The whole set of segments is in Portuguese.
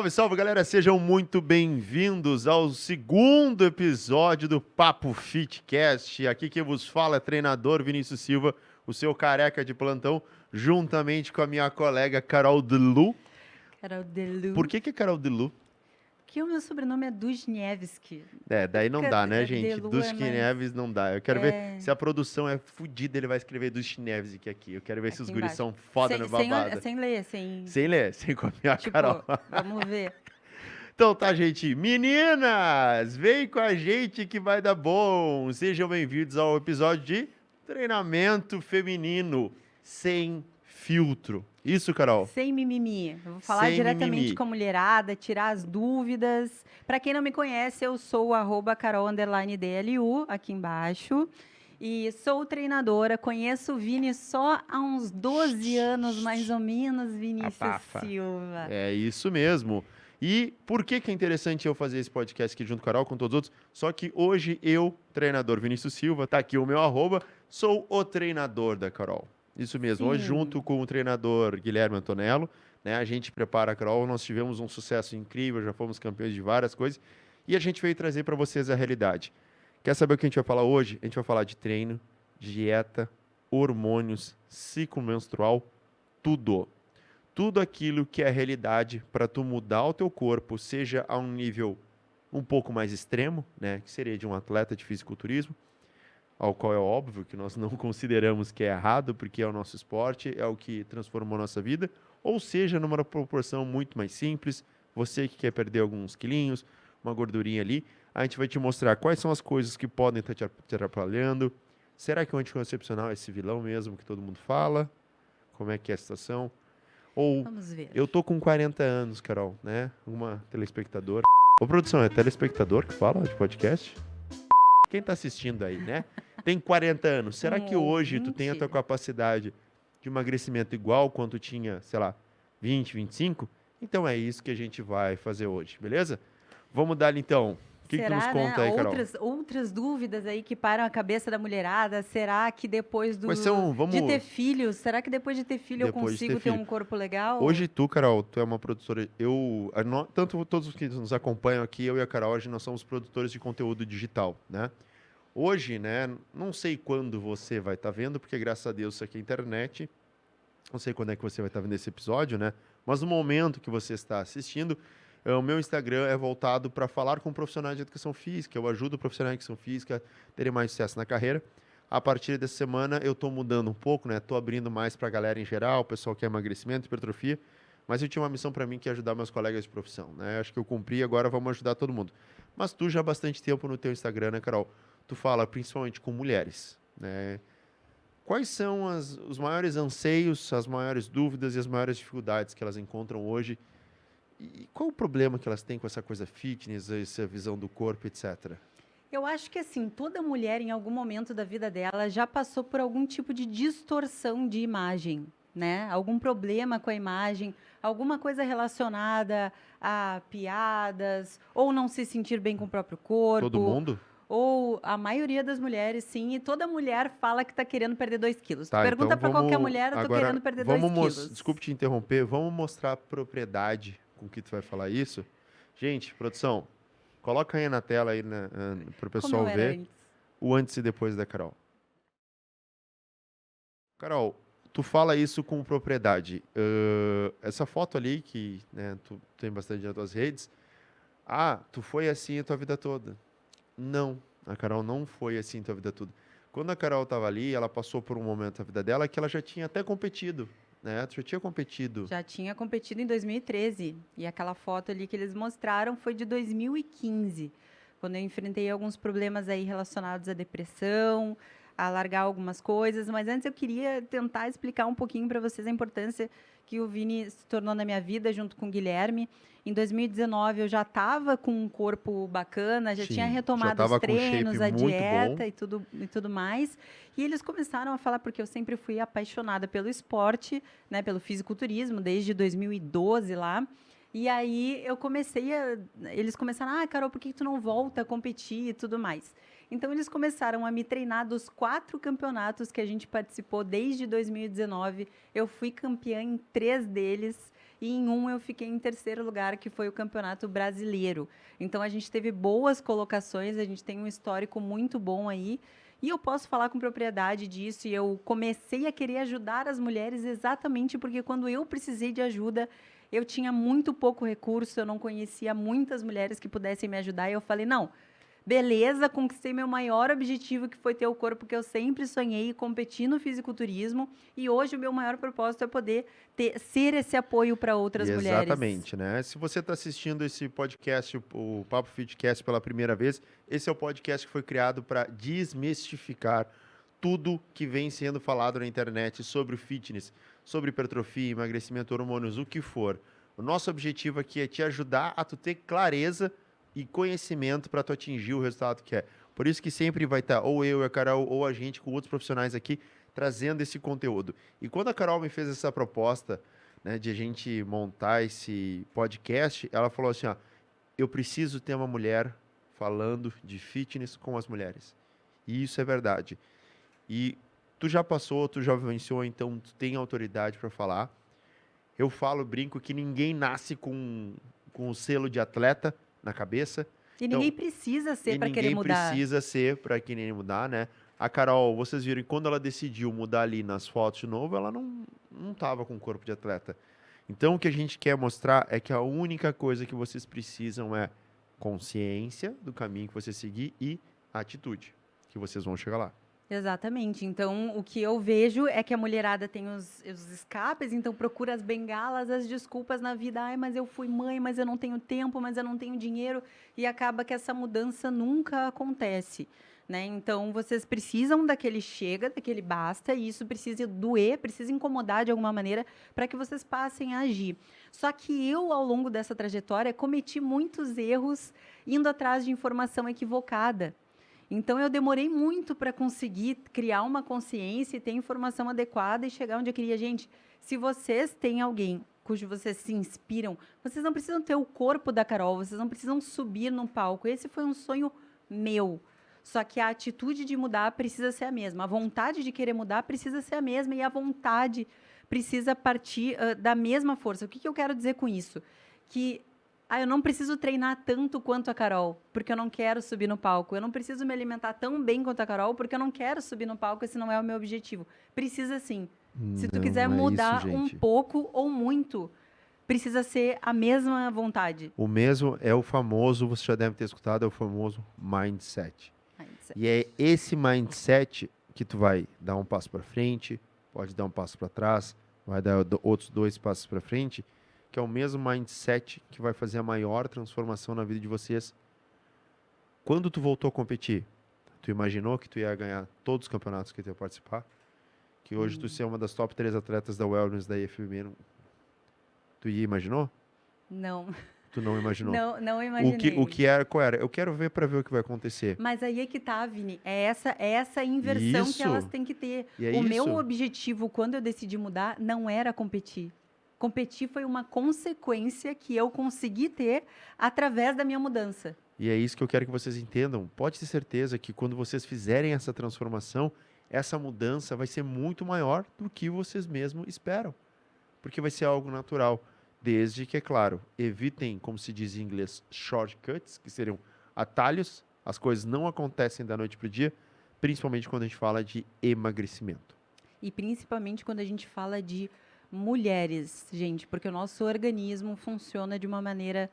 Salve, salve, galera! Sejam muito bem-vindos ao segundo episódio do Papo Fitcast. Aqui quem vos fala é treinador Vinícius Silva, o seu careca de plantão, juntamente com a minha colega Carol Delu. Carol Delu. Por que é Carol Delu? Porque o meu sobrenome é Duzniewski. Daí não dá, né, gente? Delu Duzniewski não dá. Eu quero ver se a produção é fodida, ele vai escrever Duzniewski aqui. Eu quero ver se os guris são foda no babado. Sem ler, sem copiar a Carol. Vamos ver. Então tá, gente. Meninas, vem com a gente que vai dar bom. Sejam bem-vindos ao episódio de treinamento feminino sem filtro. Isso, Carol? Sem mimimi. Eu vou falar diretamente com a mulherada, tirar as dúvidas. Para quem não me conhece, eu sou o @Carol_DLU aqui embaixo. E sou treinadora, conheço o Vini só há uns 12 anos, mais ou menos, Vinícius Silva. É isso mesmo. E por que é interessante eu fazer esse podcast aqui junto com a Carol, com todos os outros? Só que hoje eu, treinador Vinícius Silva, tá aqui o meu @, sou o treinador da Carol. Isso mesmo. Sim. Hoje, junto com o treinador Guilherme Antonello, né, a gente prepara a Carol. Nós tivemos um sucesso incrível, já fomos campeões de várias coisas. E a gente veio trazer para vocês a realidade. Quer saber o que a gente vai falar hoje? A gente vai falar de treino, dieta, hormônios, ciclo menstrual, tudo. Tudo aquilo que é a realidade para tu mudar o teu corpo, seja a um nível um pouco mais extremo, né, que seria de um atleta de fisiculturismo, ao qual é óbvio que nós não consideramos que é errado, porque é o nosso esporte, é o que transformou a nossa vida, ou seja, numa proporção muito mais simples, você que quer perder alguns quilinhos, uma gordurinha ali, a gente vai te mostrar quais são as coisas que podem estar te atrapalhando. Será que o anticoncepcional é esse vilão mesmo que todo mundo fala? Como é que é a situação? Ou Vamos ver. eu tô com 40 anos, Carol, né? Uma telespectadora. Ô, produção, é telespectador que fala de podcast? Quem tá assistindo aí, né? Tem 40 anos. Será que hoje tu tem a tua capacidade de emagrecimento igual quanto tinha, sei lá, 20, 25? Então é isso que a gente vai fazer hoje, beleza? Vamos dar então. O que tu nos conta aí, Carol? Outras dúvidas aí que param a cabeça da mulherada. Será que depois de ter filhos, será que depois de ter filho eu consigo ter um corpo legal? Hoje tu, Carol, tu é uma produtora. Tanto todos os que nos acompanham aqui, eu e a Carol, hoje nós somos produtores de conteúdo digital, né? Hoje, né, não sei quando você vai estar vendo, porque graças a Deus isso aqui é internet. Não sei quando é que você vai estar vendo esse episódio, né? Mas no momento que você está assistindo, o meu Instagram é voltado para falar com profissionais de educação física. Eu ajudo profissionais de educação física a terem mais sucesso na carreira. A partir dessa semana eu estou mudando um pouco, né? Estou abrindo mais para a galera em geral, o pessoal que quer emagrecimento, hipertrofia. Mas eu tinha uma missão para mim que é ajudar meus colegas de profissão, né? Acho que eu cumpri, agora vamos ajudar todo mundo. Mas tu já há bastante tempo no teu Instagram, né, Carol? Tu fala principalmente com mulheres, né? Quais são os maiores anseios, as maiores dúvidas e as maiores dificuldades que elas encontram hoje? E qual o problema que elas têm com essa coisa fitness, essa visão do corpo, etc.? Eu acho que, assim, toda mulher, em algum momento da vida dela, já passou por algum tipo de distorção de imagem, né? Algum problema com a imagem, alguma coisa relacionada a piadas, ou não se sentir bem com o próprio corpo. Todo mundo? Ou a maioria das mulheres, sim, e toda mulher fala que está querendo perder 2 quilos. Tá, pergunta então para qualquer mulher, eu tô querendo perder 2 quilos. Desculpe te interromper, vamos mostrar a propriedade com que tu vai falar isso. Gente, produção, coloca aí na tela aí para o pessoal ver o antes e depois da Carol. Carol, tu fala isso com propriedade. Essa foto ali, que, né, tu tem bastante nas tuas redes, tu foi assim a tua vida toda. Não, a Carol não foi assim a tua vida toda. Quando a Carol estava ali, ela passou por um momento da vida dela que ela já tinha até competido, né? Tu já tinha competido. Já tinha competido em 2013. E aquela foto ali que eles mostraram foi de 2015, quando eu enfrentei alguns problemas aí relacionados à depressão, a largar algumas coisas. Mas antes eu queria tentar explicar um pouquinho para vocês a importância que o Vini se tornou na minha vida junto com o Guilherme. Em 2019 eu já estava com um corpo bacana, já tinha retomado os treinos, a dieta e tudo mais. E eles começaram a falar, porque eu sempre fui apaixonada pelo esporte, né, pelo fisiculturismo, desde 2012 lá. E aí eles começaram, Carol, por que tu não volta a competir e tudo mais? Então, eles começaram a me treinar dos 4 campeonatos que a gente participou desde 2019. Eu fui campeã em 3 deles. e em um eu fiquei em terceiro lugar, que foi o Campeonato Brasileiro. Então, a gente teve boas colocações, a gente tem um histórico muito bom aí, e eu posso falar com propriedade disso, e eu comecei a querer ajudar as mulheres exatamente porque quando eu precisei de ajuda, eu tinha muito pouco recurso, eu não conhecia muitas mulheres que pudessem me ajudar, e eu falei, não, beleza, conquistei meu maior objetivo, que foi ter o corpo que eu sempre sonhei e competir no fisiculturismo. E hoje o meu maior propósito é poder ser esse apoio para outras mulheres. Exatamente, né? Se você está assistindo esse podcast, o Papo Fitcast, pela primeira vez, esse é o podcast que foi criado para desmistificar tudo que vem sendo falado na internet sobre o fitness, sobre hipertrofia, emagrecimento, hormônios, o que for. O nosso objetivo aqui é te ajudar a tu ter clareza e conhecimento para tu atingir o resultado que é. Por isso que sempre vai estar ou eu e a Carol ou a gente com outros profissionais aqui trazendo esse conteúdo. E quando a Carol me fez essa proposta, né, de a gente montar esse podcast, ela falou assim, ó, eu preciso ter uma mulher falando de fitness com as mulheres. E isso é verdade. E tu já passou, tu já vivenciou, então tu tem autoridade para falar. Eu falo, brinco que ninguém nasce com o selo de atleta na cabeça. E ninguém precisa ser para querer mudar. Ninguém precisa ser para querer mudar, né? A Carol, vocês viram que quando ela decidiu mudar ali nas fotos de novo, ela não estava com corpo de atleta. Então, o que a gente quer mostrar é que a única coisa que vocês precisam é consciência do caminho que você seguir e atitude, que vocês vão chegar lá. Exatamente. Então, o que eu vejo é que a mulherada tem os escapes, então procura as bengalas, as desculpas na vida. Ai, mas eu fui mãe, mas eu não tenho tempo, mas eu não tenho dinheiro. E acaba que essa mudança nunca acontece, né? Então, vocês precisam daquele chega, daquele basta, e isso precisa doer, precisa incomodar de alguma maneira para que vocês passem a agir. Só que eu, ao longo dessa trajetória, cometi muitos erros indo atrás de informação equivocada. Então, eu demorei muito para conseguir criar uma consciência e ter informação adequada e chegar onde eu queria. Gente, se vocês têm alguém cujo vocês se inspiram, vocês não precisam ter o corpo da Carol, vocês não precisam subir num palco. Esse foi um sonho meu. Só que a atitude de mudar precisa ser a mesma. A vontade de querer mudar precisa ser a mesma e a vontade precisa partir da mesma força. O que eu quero dizer com isso? Que eu não preciso treinar tanto quanto a Carol, porque eu não quero subir no palco. Eu não preciso me alimentar tão bem quanto a Carol, porque eu não quero subir no palco, esse não é o meu objetivo. Precisa sim. Se tu quiser mudar um pouco ou muito, precisa ser a mesma vontade. O mesmo é o famoso, você já deve ter escutado, é o famoso mindset. E é esse mindset que tu vai dar um passo para frente, pode dar um passo para trás, vai dar outros 2 passos para frente, que é o mesmo mindset que vai fazer a maior transformação na vida de vocês. Quando tu voltou a competir, tu imaginou que tu ia ganhar todos os campeonatos que tu ia participar? Que hoje tu ser uma das top 3 atletas da Wellness, da IFBB, tu imaginou? Não. Tu não imaginou? Não imaginei. O que era, qual era? Eu quero ver para ver o que vai acontecer. Mas aí é que tá, Vini. É essa inversão que elas têm que ter. O meu objetivo, quando eu decidi mudar, não era competir. Competir foi uma consequência que eu consegui ter através da minha mudança. E é isso que eu quero que vocês entendam. Pode ter certeza que quando vocês fizerem essa transformação, essa mudança vai ser muito maior do que vocês mesmos esperam. Porque vai ser algo natural. Desde que, é claro, evitem, como se diz em inglês, shortcuts, que seriam atalhos. As coisas não acontecem da noite para o dia, principalmente quando a gente fala de emagrecimento. E principalmente quando a gente fala de mulheres, gente, porque o nosso organismo funciona de uma maneira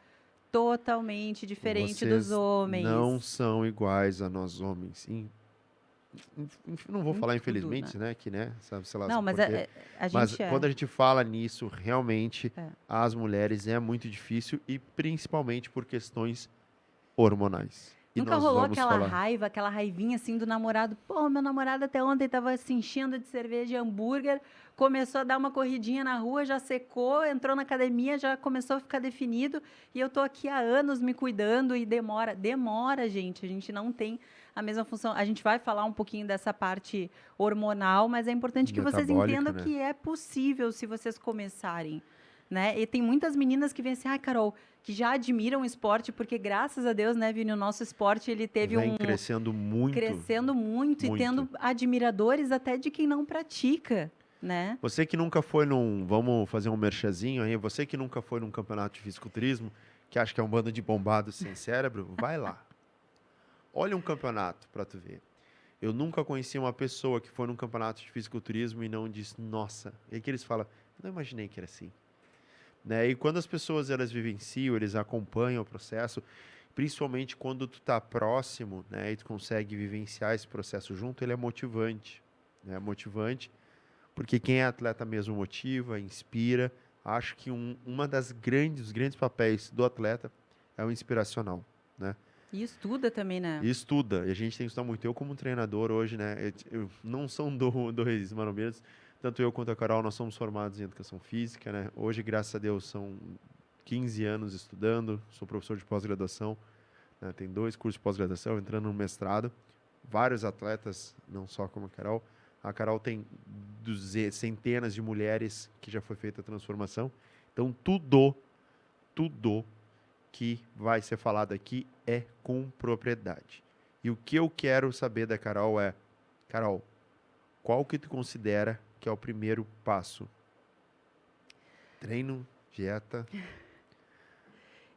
totalmente diferente dos homens. Não são iguais a nós homens. Não vou falar infelizmente, tudo, né? Que, né? Sei lá, não, mas quando a gente fala nisso, realmente, as mulheres é muito difícil e principalmente por questões hormonais. Nunca rolou aquela raiva, aquela raivinha assim do namorado. Pô, meu namorado até ontem tava se enchendo de cerveja e hambúrguer, começou a dar uma corridinha na rua, já secou, entrou na academia, já começou a ficar definido e eu tô aqui há anos me cuidando e demora. Demora, gente. A gente não tem a mesma função. A gente vai falar um pouquinho dessa parte hormonal, mas é importante que vocês entendam, né, que é possível se vocês começarem. Né? E tem muitas meninas que vêm assim, Carol, que já admiram o esporte, porque graças a Deus, né, Vini, o nosso esporte, ele teve crescendo muito e tendo admiradores até de quem não pratica. né? Você que nunca foi vamos fazer um merchazinho aí, você que nunca foi num campeonato de fisiculturismo, que acha que é um bando de bombados sem cérebro, vai lá. Olha um campeonato para tu ver. Eu nunca conheci uma pessoa que foi num campeonato de fisiculturismo e não disse, nossa. E aí que eles falam, eu não imaginei que era assim. Né? E quando as pessoas elas vivenciam, eles acompanham o processo, principalmente quando tu tá próximo, né, e tu consegue vivenciar esse processo junto, ele é motivante, né? Motivante, porque quem é atleta mesmo motiva, inspira. Acho que dos grandes papéis do atleta é o inspiracional, né? E estuda também, né? E estuda, e a gente tem que estudar muito. Eu, como treinador hoje, né? Não são dois maromeiros, tanto eu quanto a Carol, nós somos formados em educação física, né? Hoje, graças a Deus, são 15 anos estudando, sou professor de pós-graduação, né? Tenho 2 cursos de pós-graduação, entrando no mestrado. Vários atletas, não só como a Carol. A Carol tem centenas de mulheres que já foi feita a transformação. Então, tudo que vai ser falado aqui é com propriedade. E o que eu quero saber da Carol é, Carol, qual que tu considera que é o primeiro passo? Treino, dieta?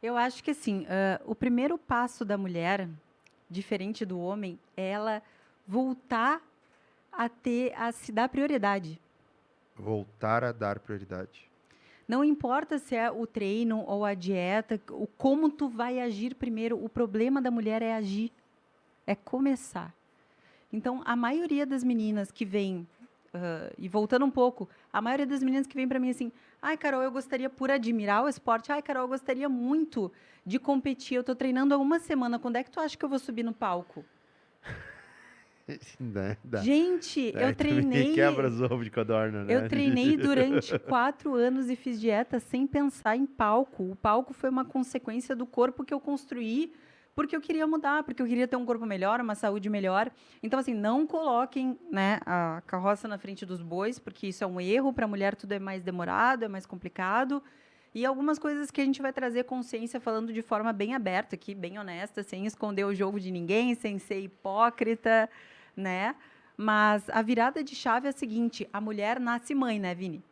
Eu acho que assim, o primeiro passo da mulher, diferente do homem, é ela voltar a se dar prioridade. Voltar a dar prioridade. Não importa se é o treino ou a dieta, o como tu vai agir primeiro. O problema da mulher é agir, é começar. Então, a maioria das meninas que vem, e voltando um pouco, a maioria das meninas que vem para mim assim, ai, Carol, eu gostaria, por admirar o esporte, ai, Carol, eu gostaria muito de competir, eu estou treinando há uma semana, quando é que tu acha que eu vou subir no palco? Gente, eu treinei... Quebra os ovos de codorna, né? Eu treinei durante 4 anos e fiz dieta sem pensar em palco. O palco foi uma consequência do corpo que eu construí porque eu queria mudar, porque eu queria ter um corpo melhor, uma saúde melhor. Então, assim, não coloquem, né, a carroça na frente dos bois, porque isso é um erro. Para a mulher tudo é mais demorado, é mais complicado. E algumas coisas que a gente vai trazer consciência falando de forma bem aberta aqui, bem honesta, sem esconder o jogo de ninguém, sem ser hipócrita, né? Mas a virada de chave é a seguinte, a mulher nasce mãe, né, Vini?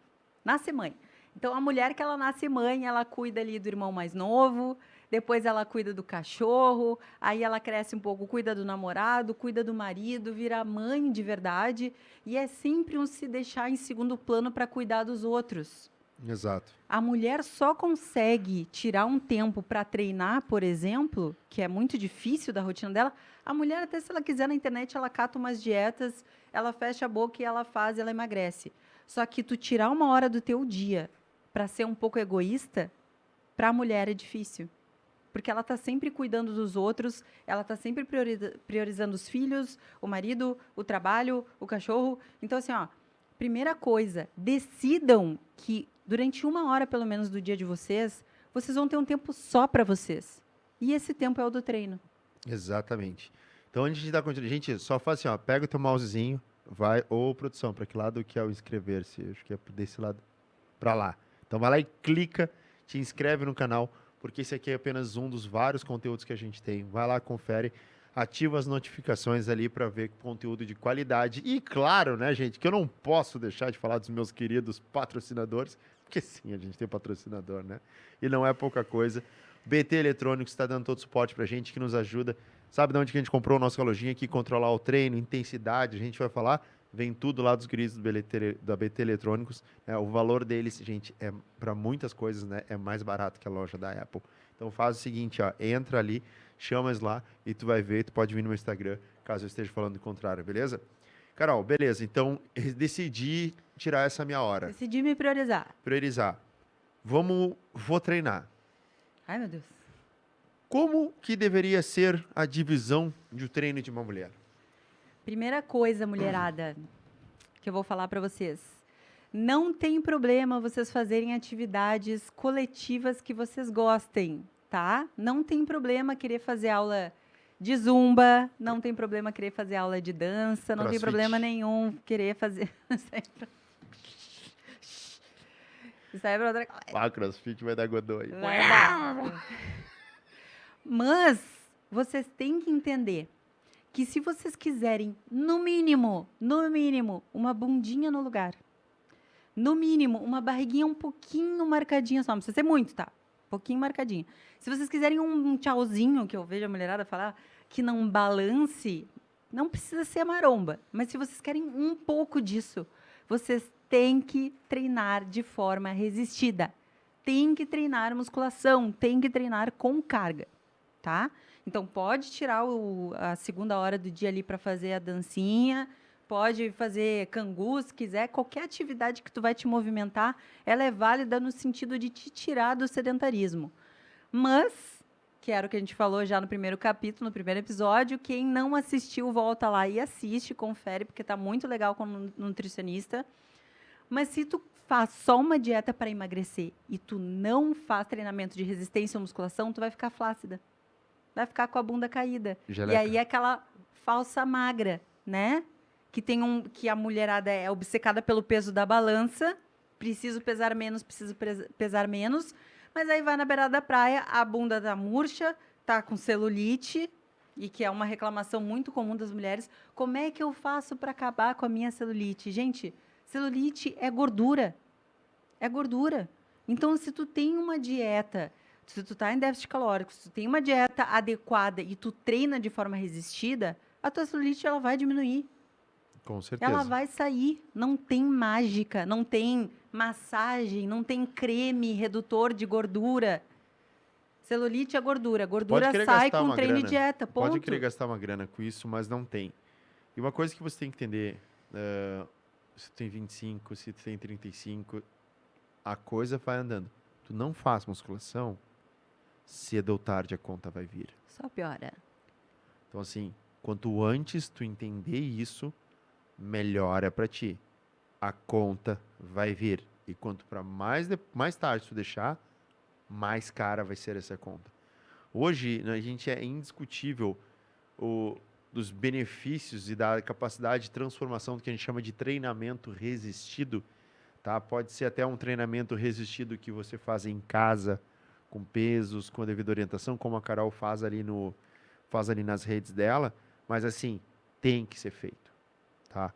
Nasce mãe. Então, a mulher que ela nasce mãe, ela cuida ali do irmão mais novo, depois ela cuida do cachorro, aí ela cresce um pouco, cuida do namorado, cuida do marido, vira mãe de verdade, e é sempre um se deixar em segundo plano para cuidar dos outros. Exato. A mulher só consegue tirar um tempo para treinar, por exemplo, que é muito difícil da rotina dela. A mulher, até se ela quiser na internet, ela cata umas dietas, ela fecha a boca e ela faz, ela emagrece. Só que tu tirar uma hora do teu dia para ser um pouco egoísta, para a mulher é difícil. Porque ela está sempre cuidando dos outros, ela está sempre priorizando os filhos, o marido, o trabalho, o cachorro. Então, assim, ó, primeira coisa, decidam que durante 1 hora, pelo menos, do dia de vocês, vocês vão ter um tempo só para vocês. E esse tempo é o do treino. Exatamente. Então, antes de dar continuidade, gente, só faz assim, ó, pega o teu mousezinho, vai, ou produção, para que lado que é o inscrever-se? Acho que é desse lado para lá. Então, vai lá e clica, te inscreve no canal, porque esse aqui é apenas um dos vários conteúdos que a gente tem. Vai lá, confere, ativa as notificações ali para ver conteúdo de qualidade. E claro, né, gente, que eu não posso deixar de falar dos meus queridos patrocinadores, porque sim, a gente tem patrocinador, né? E não é pouca coisa. BT Eletrônicos está dando todo o suporte para a gente, que nos ajuda. Sabe de onde que a gente comprou a nossa lojinha aqui? Controlar o treino, intensidade, a gente vai falar. Vem tudo lá dos queridos da BT Eletrônicos. O valor deles, gente, é para muitas coisas, né? É mais barato que a loja da Apple. Então faz o seguinte, ó, entra ali, chama eles lá e tu vai ver, tu pode vir no meu Instagram, caso eu esteja falando o contrário, beleza? Carol, beleza. Então, decidi tirar essa minha hora. Decidi me priorizar. Priorizar. Vou treinar. Ai, meu Deus. Como que deveria ser a divisão de treino de uma mulher? Primeira coisa, mulherada, que eu vou falar para vocês. Não tem problema vocês fazerem atividades coletivas que vocês gostem, tá? Não tem problema querer fazer aula de zumba, não tem problema querer fazer aula de dança, não tem problema nenhum querer fazer... Isso aí é pra outra coisa. Ah, crossfit vai dar godô aí. Vai dar. Mas vocês têm que entender que se vocês quiserem, no mínimo, uma bundinha no lugar, No mínimo, uma barriguinha um pouquinho marcadinha só. Não precisa ser muito, tá? Um pouquinho marcadinha. Se vocês quiserem um tchauzinho, que eu vejo a mulherada falar, que não balance, não precisa ser a maromba. Mas se vocês querem um pouco disso, vocês têm que treinar de forma resistida. Tem que treinar musculação, tem que treinar com carga, tá? Então, pode tirar a segunda hora do dia ali para fazer a dancinha, pode fazer cangu, se quiser. Qualquer atividade que tu vai te movimentar, ela é válida no sentido de te tirar do sedentarismo. Mas, que era o que a gente falou já no primeiro capítulo, no primeiro episódio, quem não assistiu, volta lá e assiste, confere, porque tá muito legal com o nutricionista. Mas se tu faz só uma dieta para emagrecer e tu não faz treinamento de resistência ou musculação, tu vai ficar flácida. Vai ficar com a bunda caída. Geleca. E aí é aquela falsa magra, né? Que a mulherada é obcecada pelo peso da balança, preciso pesar menos, mas aí vai na beirada da praia, a bunda tá murcha, tá com celulite, e que é uma reclamação muito comum das mulheres. Como é que eu faço para acabar com a minha celulite? Gente, celulite é gordura. É gordura. Então, se tu tem uma dieta, se tu tá em déficit calórico, se tu tem uma dieta adequada e tu treina de forma resistida, a tua celulite ela vai diminuir. Com certeza. Ela vai sair. Não tem mágica, não tem massagem, não tem creme redutor de gordura. Celulite é gordura. Gordura sai com treino e dieta. Ponto. Pode querer gastar uma grana com isso, mas não tem. E uma coisa que você tem que entender, se tu tem 25, se tu tem 35, a coisa vai andando. Tu não faz musculação, cedo ou tarde a conta vai vir. Só piora. Então, assim, quanto antes tu entender isso, melhor é pra ti. A conta vai vir. E quanto para mais tarde tu deixar, mais cara vai ser essa conta. Hoje, a gente é indiscutível dos benefícios e da capacidade de transformação do que a gente chama de treinamento resistido. Tá? Pode ser até um treinamento resistido que você faz em casa, com pesos, com a devida orientação, como a Carol faz ali nas redes dela, mas assim, tem que ser feito. Tá?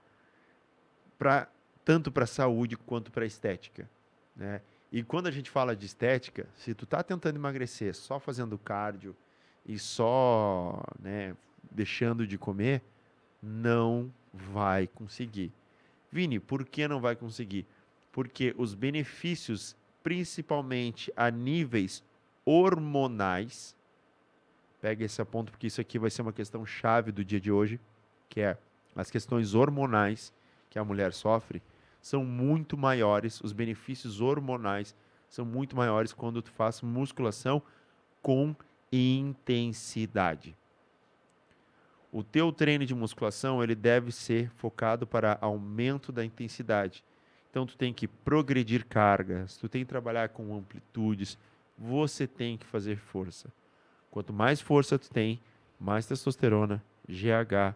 Tanto para a saúde quanto para a estética. Né? E quando a gente fala de estética, se tu tá tentando emagrecer só fazendo cardio e só, né, deixando de comer, não vai conseguir. Vini, por que não vai conseguir? Porque os benefícios, principalmente a níveis hormonais, pega esse ponto porque isso aqui vai ser uma questão chave do dia de hoje, que é as questões hormonais que a mulher sofre, são muito maiores, os benefícios hormonais são muito maiores quando tu faz musculação com intensidade. O teu treino de musculação, ele deve ser focado para aumento da intensidade. Então, tu tem que progredir cargas, tu tem que trabalhar com amplitudes, você tem que fazer força. Quanto mais força tu tem, mais testosterona, GH,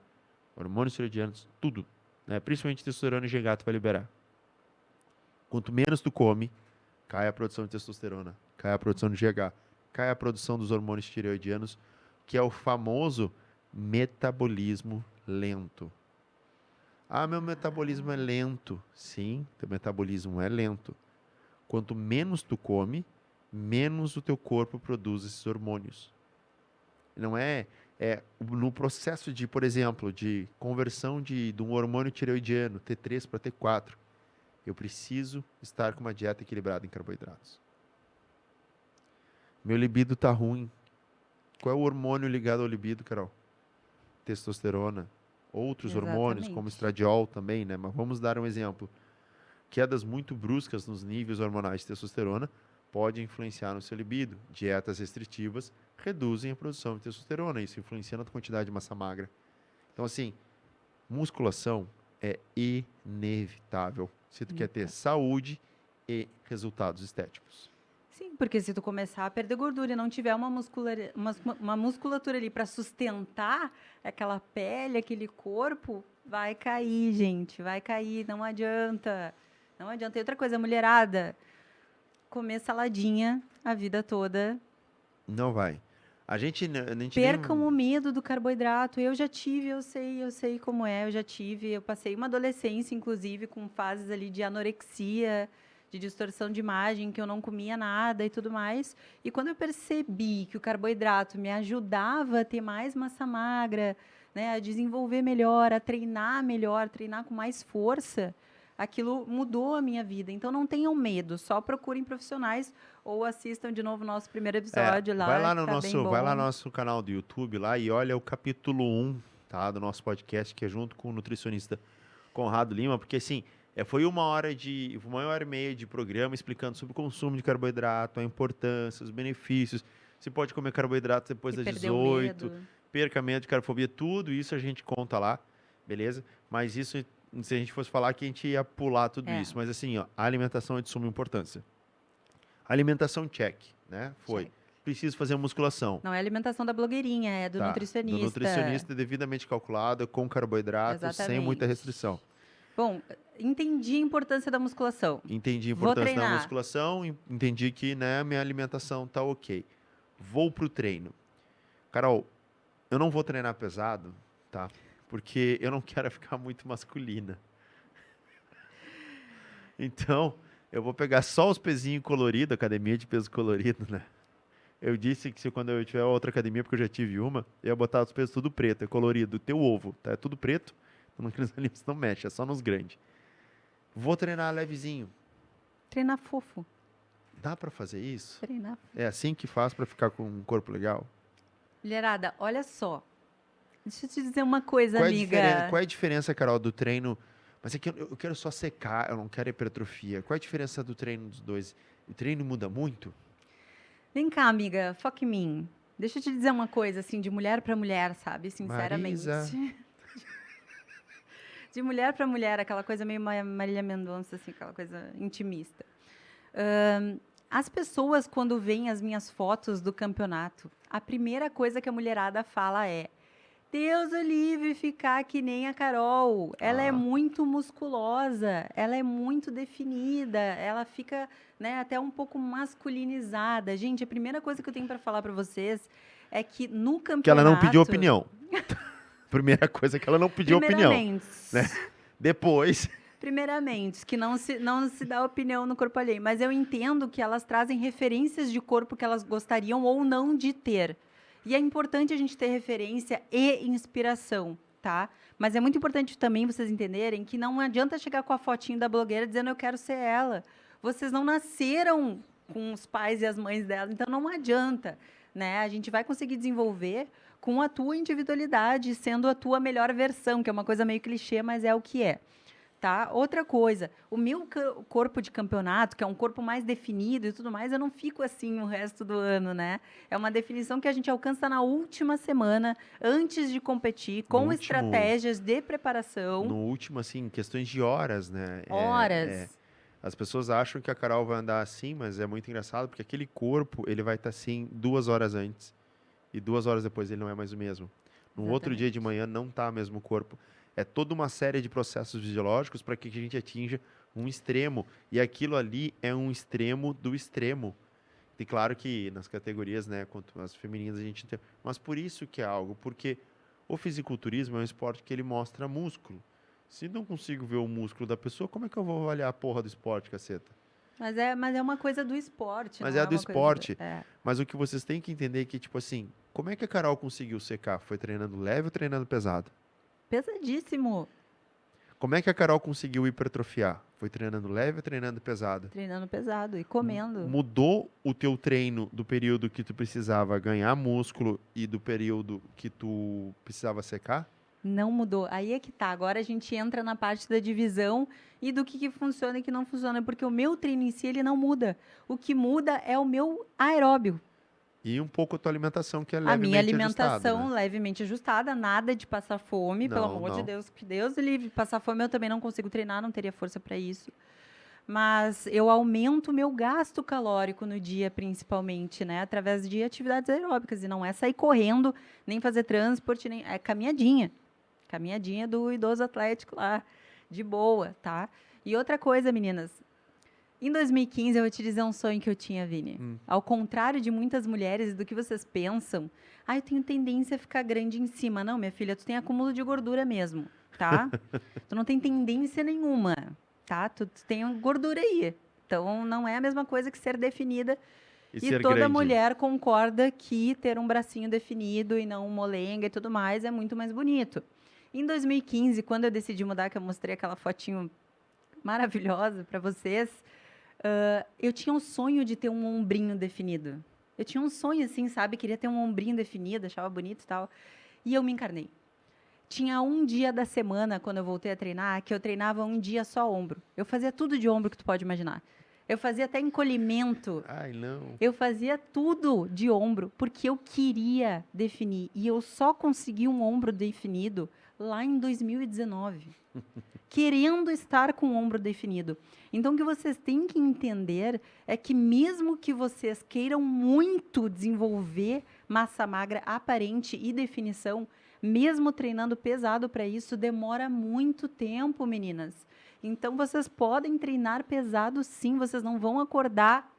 hormônios tiroidianos, tudo, né? Principalmente testosterona e GH tu vai liberar. Quanto menos tu come, cai a produção de testosterona, cai a produção de GH, cai a produção dos hormônios tireoidianos, que é o famoso metabolismo lento. Ah, meu metabolismo é lento. Sim, teu metabolismo é lento. Quanto menos tu come, menos o teu corpo produz esses hormônios. Não é no processo de, por exemplo, de conversão de um hormônio tireoidiano, T3 para T4, eu preciso estar com uma dieta equilibrada em carboidratos. Meu libido está ruim. Qual é o hormônio ligado ao libido, Carol? Testosterona. Outros hormônios, como estradiol também, né? Mas vamos dar um exemplo. Quedas muito bruscas nos níveis hormonais de testosterona podem influenciar no seu libido. Dietas restritivas reduzem a produção de testosterona. Isso influencia na quantidade de massa magra. Então, assim, musculação é inevitável se tu quer ter saúde e resultados estéticos. Sim, porque se tu começar a perder gordura e não tiver uma musculatura ali para sustentar aquela pele, aquele corpo, vai cair, gente, vai cair, não adianta. Não adianta. E outra coisa, mulherada, comer saladinha a vida toda. Não vai. A gente nem... Percam o medo do carboidrato. Eu já tive, eu sei como é, eu já tive. Eu passei uma adolescência, inclusive, com fases ali de anorexia, de distorção de imagem, que eu não comia nada e tudo mais. E quando eu percebi que o carboidrato me ajudava a ter mais massa magra, né, a desenvolver melhor, a treinar melhor, treinar com mais força, aquilo mudou a minha vida. Então, não tenham medo, só procurem profissionais ou assistam de novo o nosso primeiro episódio vai lá lá, que tá bem bom. vai lá no nosso canal do YouTube lá e olha o capítulo 1, tá, do nosso podcast, que é junto com o nutricionista Conrado Lima, porque assim, foi 1 hora e meia de programa explicando sobre o consumo de carboidrato, a importância, os benefícios, se pode comer carboidrato depois das 18, perca medo de carofobia, tudo isso a gente conta lá, beleza? Mas isso, se a gente fosse falar que a gente ia pular tudo isso, mas assim, ó, a alimentação é de suma importância. Alimentação check, né? Foi. Check. Preciso fazer musculação. Não é alimentação da blogueirinha, é do nutricionista. Do nutricionista devidamente calculada, com carboidrato, sem muita restrição. Bom, entendi a importância da musculação. Entendi a importância da musculação, entendi que, né, minha alimentação tá ok. Vou pro treino. Carol, eu não vou treinar pesado, tá? Porque eu não quero ficar muito masculina. Então, eu vou pegar só os pezinhos coloridos, academia de peso colorido, né? Eu disse que quando eu tiver outra academia, porque eu já tive uma, eu ia botar os pesos tudo preto, é colorido. Teu ovo, tá? É tudo preto, naqueles ali você não mexe, é só nos grandes. Vou treinar levezinho. Treinar fofo. Dá pra fazer isso? Treinar fofo. É assim que faz pra ficar com um corpo legal? Mulherada, olha só. Deixa eu te dizer uma coisa, amiga. Qual é a diferença, Carol, do treino... Mas é que eu quero só secar, eu não quero hipertrofia. Qual é a diferença do treino dos dois? O treino muda muito? Vem cá, amiga, foca em mim. Deixa eu te dizer uma coisa, assim, de mulher para mulher, sabe? Sinceramente. Marisa. De mulher para mulher, aquela coisa meio Marília Mendonça, assim, aquela coisa intimista. As pessoas, quando veem as minhas fotos do campeonato, a primeira coisa que a mulherada fala é: Deus o livre ficar que nem a Carol. Ela é muito musculosa, ela é muito definida, ela fica, né, até um pouco masculinizada. Gente, a primeira coisa que eu tenho para falar para vocês é que no campeonato... Que ela não pediu opinião. Primeira coisa que ela não pediu opinião. Né? Depois... Primeiramente, que não se dá opinião no corpo alheio. Mas eu entendo que elas trazem referências de corpo que elas gostariam ou não de ter. E é importante a gente ter referência e inspiração, tá? Mas é muito importante também vocês entenderem que não adianta chegar com a fotinho da blogueira dizendo eu quero ser ela. Vocês não nasceram com os pais e as mães dela, então não adianta, né? A gente vai conseguir desenvolver com a tua individualidade, sendo a tua melhor versão, que é uma coisa meio clichê, mas é o que é. Tá? Outra coisa, o meu corpo de campeonato, que é um corpo mais definido e tudo mais, eu não fico assim o resto do ano, né? É uma definição que a gente alcança na última semana, antes de competir, com estratégias de preparação. No último, assim, questões de horas, né? Horas. As pessoas acham que a Carol vai andar assim, mas é muito engraçado, porque aquele corpo, ele vai estar assim 2 horas antes. E 2 horas depois ele não é mais o mesmo. No outro dia de manhã não está o mesmo corpo. É toda uma série de processos fisiológicos para que a gente atinja um extremo. E aquilo ali é um extremo do extremo. E claro que nas categorias, né, quanto as femininas a gente tem. Mas por isso que é algo, porque o fisiculturismo é um esporte que ele mostra músculo. Se não consigo ver o músculo da pessoa, como é que eu vou avaliar a porra do esporte, caceta? Mas é uma coisa do esporte. Mas é do esporte. Mas o que vocês têm que entender é que, tipo assim, como é que a Carol conseguiu secar? Foi treinando leve ou treinando pesado? Pesadíssimo. Como é que a Carol conseguiu hipertrofiar? Foi treinando leve ou treinando pesado? Treinando pesado e comendo. Mudou o teu treino do período que tu precisava ganhar músculo e do período que tu precisava secar? Não mudou. Aí é que tá. Agora a gente entra na parte da divisão e do que funciona e que não funciona. Porque o meu treino em si, ele não muda. O que muda é o meu aeróbio. E um pouco a tua alimentação, que é levemente ajustada. A minha alimentação levemente ajustada, nada de passar fome, pelo amor de Deus, que Deus livre. Passar fome eu também não consigo treinar, não teria força para isso. Mas eu aumento o meu gasto calórico no dia, principalmente, né? Através de atividades aeróbicas. E não é sair correndo, nem fazer transporte, nem... É caminhadinha. Caminhadinha do idoso atlético lá, de boa, tá? E outra coisa, meninas. Em 2015, eu vou te dizer um sonho que eu tinha, Vini. Ao contrário de muitas mulheres e do que vocês pensam, eu tenho tendência a ficar grande em cima. Não, minha filha, tu tem acúmulo de gordura mesmo, tá? Tu não tem tendência nenhuma, tá? Tu tem gordura aí. Então, não é a mesma coisa que ser definida. E E ser toda grande. mulher concorda que ter um bracinho definido e não um molenga e tudo mais é muito mais bonito. Em 2015, quando eu decidi mudar, que eu mostrei aquela fotinho maravilhosa para vocês, eu tinha um sonho de ter um ombrinho definido. Eu tinha um sonho assim, sabe? Queria ter um ombrinho definido, achava bonito e tal. E eu me encarnei. Tinha um dia da semana, quando eu voltei a treinar, que eu treinava um dia só ombro. Eu fazia tudo de ombro que tu pode imaginar. Eu fazia até encolhimento. Ai, não. Eu fazia tudo de ombro, porque eu queria definir. E eu só consegui um ombro definido lá em 2019. Querendo estar com o ombro definido. Então, o que vocês têm que entender é que mesmo que vocês queiram muito desenvolver massa magra aparente e definição, mesmo treinando pesado para isso, demora muito tempo, meninas. Então, vocês podem treinar pesado sim, vocês não vão acordar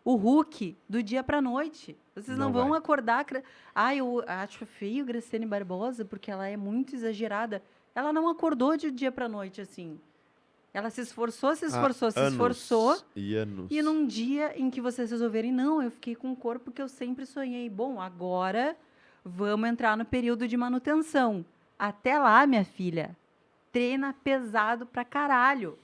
o Hulk do dia para a noite. Vocês não vão acordar... eu acho feio Graciane Barbosa, porque ela é muito exagerada. Ela não acordou de dia para a noite, assim. Ela se esforçou, se esforçou. E anos. E num dia em que vocês resolverem, não, eu fiquei com o corpo que eu sempre sonhei. Bom, agora vamos entrar no período de manutenção. Até lá, minha filha, treina pesado pra caralho.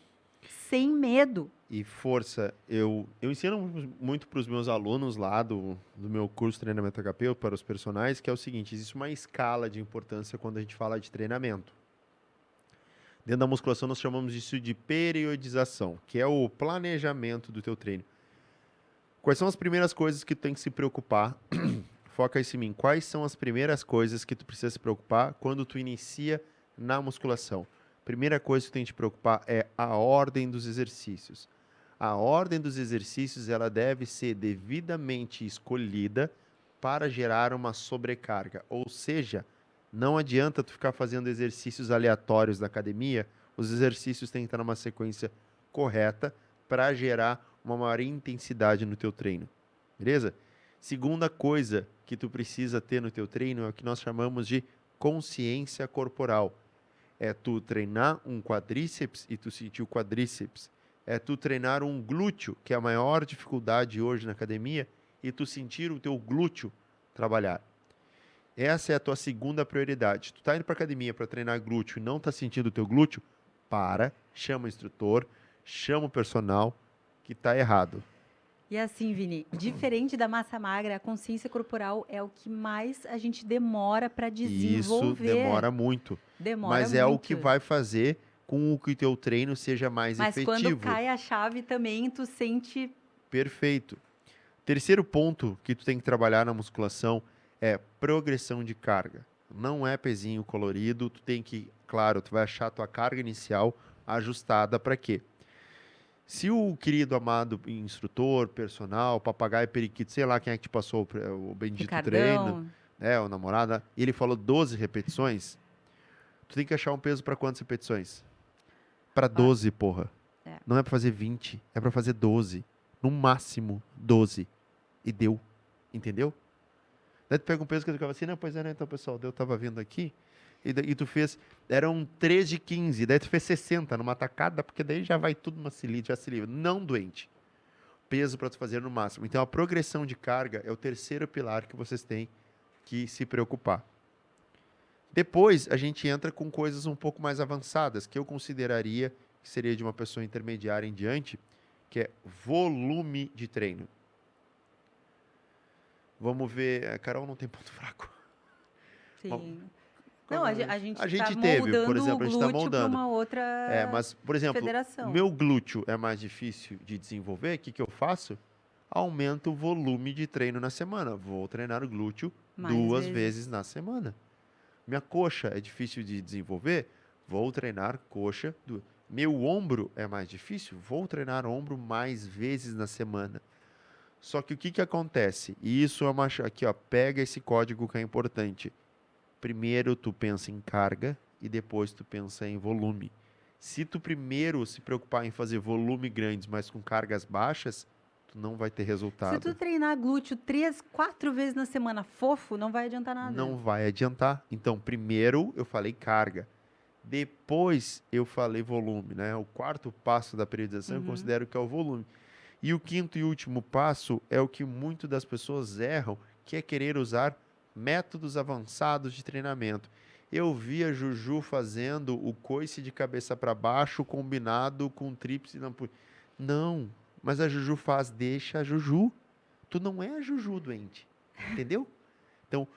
Sem medo. E força, eu ensino muito para os meus alunos lá do meu curso de treinamento HP, para os personagens, que é o seguinte, existe uma escala de importância quando a gente fala de treinamento. Dentro da musculação nós chamamos isso de periodização, que é o planejamento do teu treino. Quais são as primeiras coisas que tu tem que se preocupar? Foca isso em mim. Quais são as primeiras coisas que tu precisa se preocupar quando tu inicia na musculação? Primeira coisa que tu tem que te preocupar é a ordem dos exercícios. A ordem dos exercícios ela deve ser devidamente escolhida para gerar uma sobrecarga. Ou seja, não adianta tu ficar fazendo exercícios aleatórios na academia, os exercícios têm que estar numa sequência correta para gerar uma maior intensidade no teu treino. Beleza? Segunda coisa que tu precisa ter no teu treino é o que nós chamamos de consciência corporal. É tu treinar um quadríceps e tu sentir o quadríceps. É tu treinar um glúteo, que é a maior dificuldade hoje na academia, e tu sentir o teu glúteo trabalhar. Essa é a tua segunda prioridade. Tu tá indo para academia para treinar glúteo e não tá sentindo o teu glúteo? Chama o instrutor, chama o personal, que tá errado. E assim, Vini, diferente da massa magra, a consciência corporal é o que mais a gente demora para desenvolver. Isso demora muito. Mas é o que vai fazer com que o teu treino seja mais efetivo. Mas quando cai a chave também, tu sente... Perfeito. Terceiro ponto que tu tem que trabalhar na musculação é progressão de carga. Não é pezinho colorido, tu tem que, claro, tu vai achar a tua carga inicial ajustada para quê? Se o querido, amado instrutor, personal, papagaio, periquito, sei lá quem é que te passou o bendito Ricardão. treino, o namorado, e ele falou 12 repetições, tu tem que achar um peso para quantas repetições? Para 12, porra. É. Não é para fazer 20, é para fazer 12. No máximo 12. E deu. Entendeu? Daí tu pega um peso que tu ficava assim, não, pois é, né? Então, pessoal, eu tava vindo aqui, e tu fez, eram 3 de 15, daí tu fez 60 numa tacada, porque daí já vai tudo uma já se livra. Não doente. Peso para tu fazer no máximo. Então, a progressão de carga é o terceiro pilar que vocês têm que se preocupar. Depois, a gente entra com coisas um pouco mais avançadas, que eu consideraria que seria de uma pessoa intermediária em diante, que é volume de treino. Vamos ver. A Carol não tem ponto fraco. Sim. Não, a gente teve, por exemplo, a gente está para moldando. uma outra Mas, por exemplo, federação. meu glúteo é mais difícil de desenvolver, o que eu faço? Aumento o volume de treino na semana. Vou treinar o glúteo Mais 2 vezes na semana. Minha coxa é difícil de desenvolver, vou treinar coxa. Meu ombro é mais difícil, vou treinar ombro mais vezes na semana. Só que o que acontece? E isso é aqui, ó, pega esse código que é importante. Primeiro tu pensa em carga e depois tu pensa em volume. Se tu primeiro se preocupar em fazer volume grandes, mas com cargas baixas, tu não vai ter Se resultado. tu treinar glúteo 3, 4 vezes na semana fofo, não vai adiantar nada. Não vai adiantar. Então, primeiro eu falei carga. Depois eu falei volume, né? O quarto passo da periodização eu considero que é o volume. E o quinto e último passo é o que muitas das pessoas erram, que é querer usar métodos avançados de treinamento. Eu vi a Juju fazendo o coice de cabeça para baixo combinado com tríceps e não, mas a Juju faz, deixa a Juju. Tu não é a Juju doente, entendeu? Então,